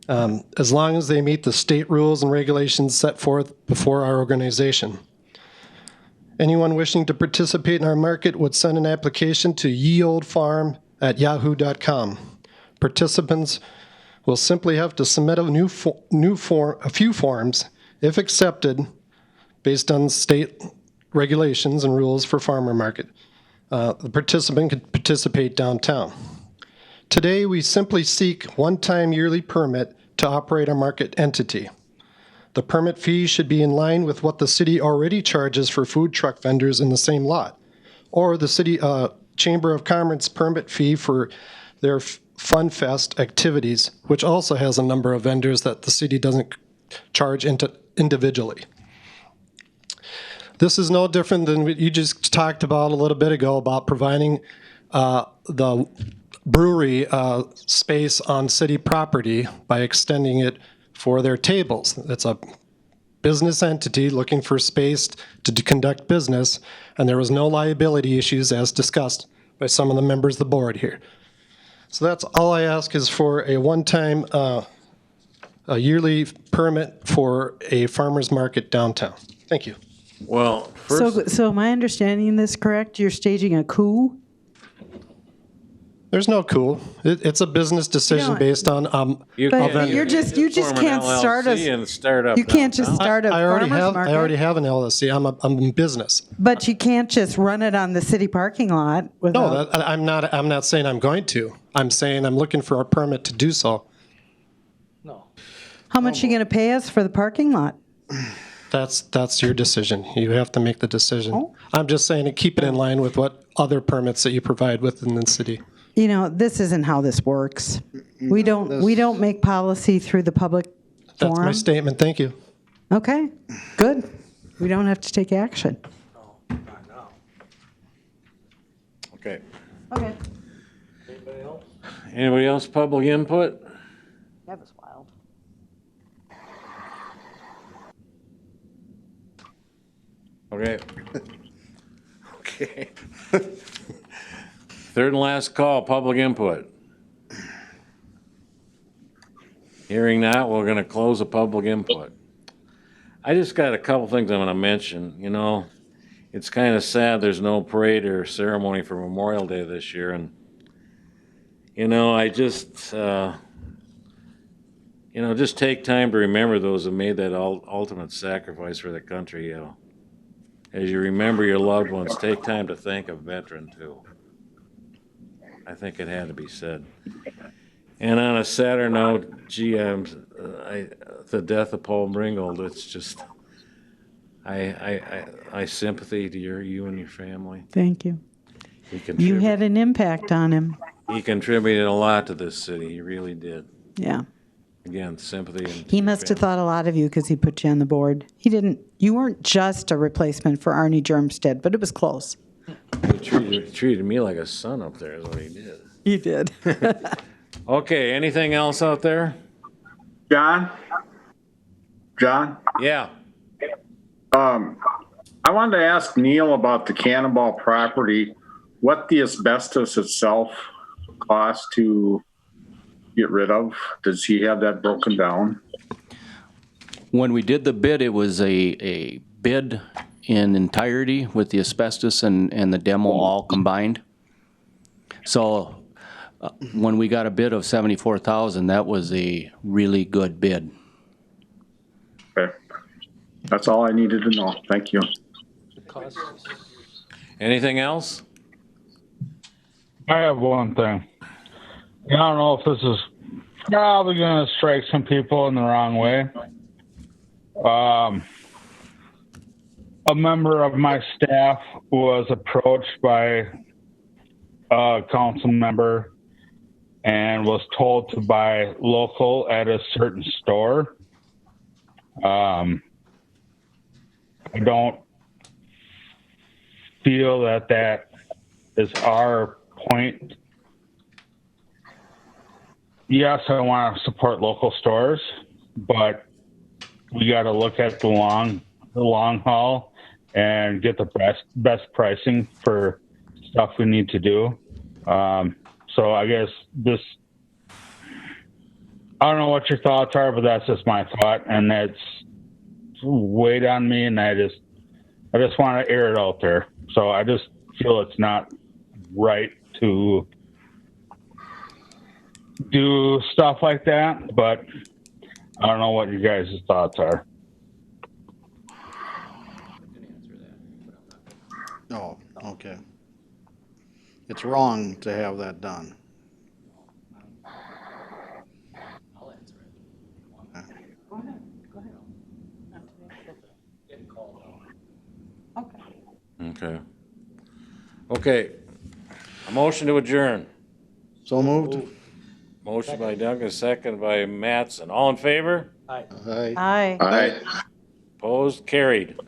as long as they meet the state rules and regulations set forth before our organization. Anyone wishing to participate in our market would send an application to yeoldfarm@yahoo.com. Participants will simply have to submit a few forms, if accepted, based on state regulations and rules for farmer market. The participant can participate downtown. Today, we simply seek one-time yearly permit to operate our market entity. The permit fee should be in line with what the city already charges for food truck vendors in the same lot, or the city Chamber of Commerce permit fee for their Fun Fest activities, which also has a number of vendors that the city doesn't charge individually. This is no different than what you just talked about a little bit ago about providing the brewery space on city property by extending it for their tables. It's a business entity looking for space to conduct business, and there was no liability issues as discussed by some of the members of the board here. So that's all I ask is for a one-time a yearly permit for a farmer's market downtown. Thank you. Well, first, So am I understanding this correct? You're staging a coup? There's no cool. It's a business decision don't- based on, But you just can't start and start up you can't just downtown. start a I already farmer's have, market. I already have an LLC. I'm in business. But you can't just run it on the city parking lot without. No, I'm not saying I'm going to. I'm saying I'm looking for a permit to do so. How much are you going to pay us for the parking lot? That's your decision. You have to make the decision. Oh. I'm just saying to keep it in line with what other permits that you provide within the city. You know, this isn't how this works. We don't make policy through the public That's forum. my statement. Thank you. Okay, good. We don't have to take action. Okay. Okay. Anybody else public input? That was wild. Okay. Okay. Third and last call, public input. Hearing that, we're gonna close the public input. I just got a couple things I'm gonna mention, you know. It's kind of sad there's no parade or ceremony for Memorial Day this year, and, you know, I just, just take time to remember those who made that ultimate sacrifice for the country, you know. As you remember your loved ones, take time to thank a veteran too. I think it had to be said. And on a sadder note, gee, the death of Paul Ringgold, it's just, I sympathy to you and your family. Thank you. He You had an impact on him. He contributed a lot to this city. He really did. Yeah. Again, sympathy. And He must have thought a lot of you because he put you on the board. You weren't just a replacement for Arnie Germstead, but it was close. He treated me like a son up there is what he did. He did. Okay, anything else out there? John? Yeah. I wanted to ask Neil about the Cannonball property, what the asbestos itself cost to get rid of. Does he have that broken down? When we did the bid, it was a bid in entirety with the asbestos and the demo all combined. So when we got a bid of $74,000, that was a really good bid. Okay. That's all I needed to know. Thank you. Anything else? I have one thing. I don't know if this is probably going to strike some people in the wrong way. A member of my staff was approached by a council member and was told to buy local at a certain store. I don't feel that is our point. Yes, I want to support local stores, but we got to look at the long haul and get the best pricing for stuff we need to do. So I guess I don't know what your thoughts are, but that's just my thought, and that's weighed on me, and I just want to air it out there. So I just feel it's not right to do stuff like that, but I don't know what you guys' thoughts are. Oh, okay. It's wrong to have that done. Okay. Okay. A motion to adjourn. So moved. Motion by Duncan, second by Mattson. All in favor? Aye. Aye. Aye. Opposed? Carried.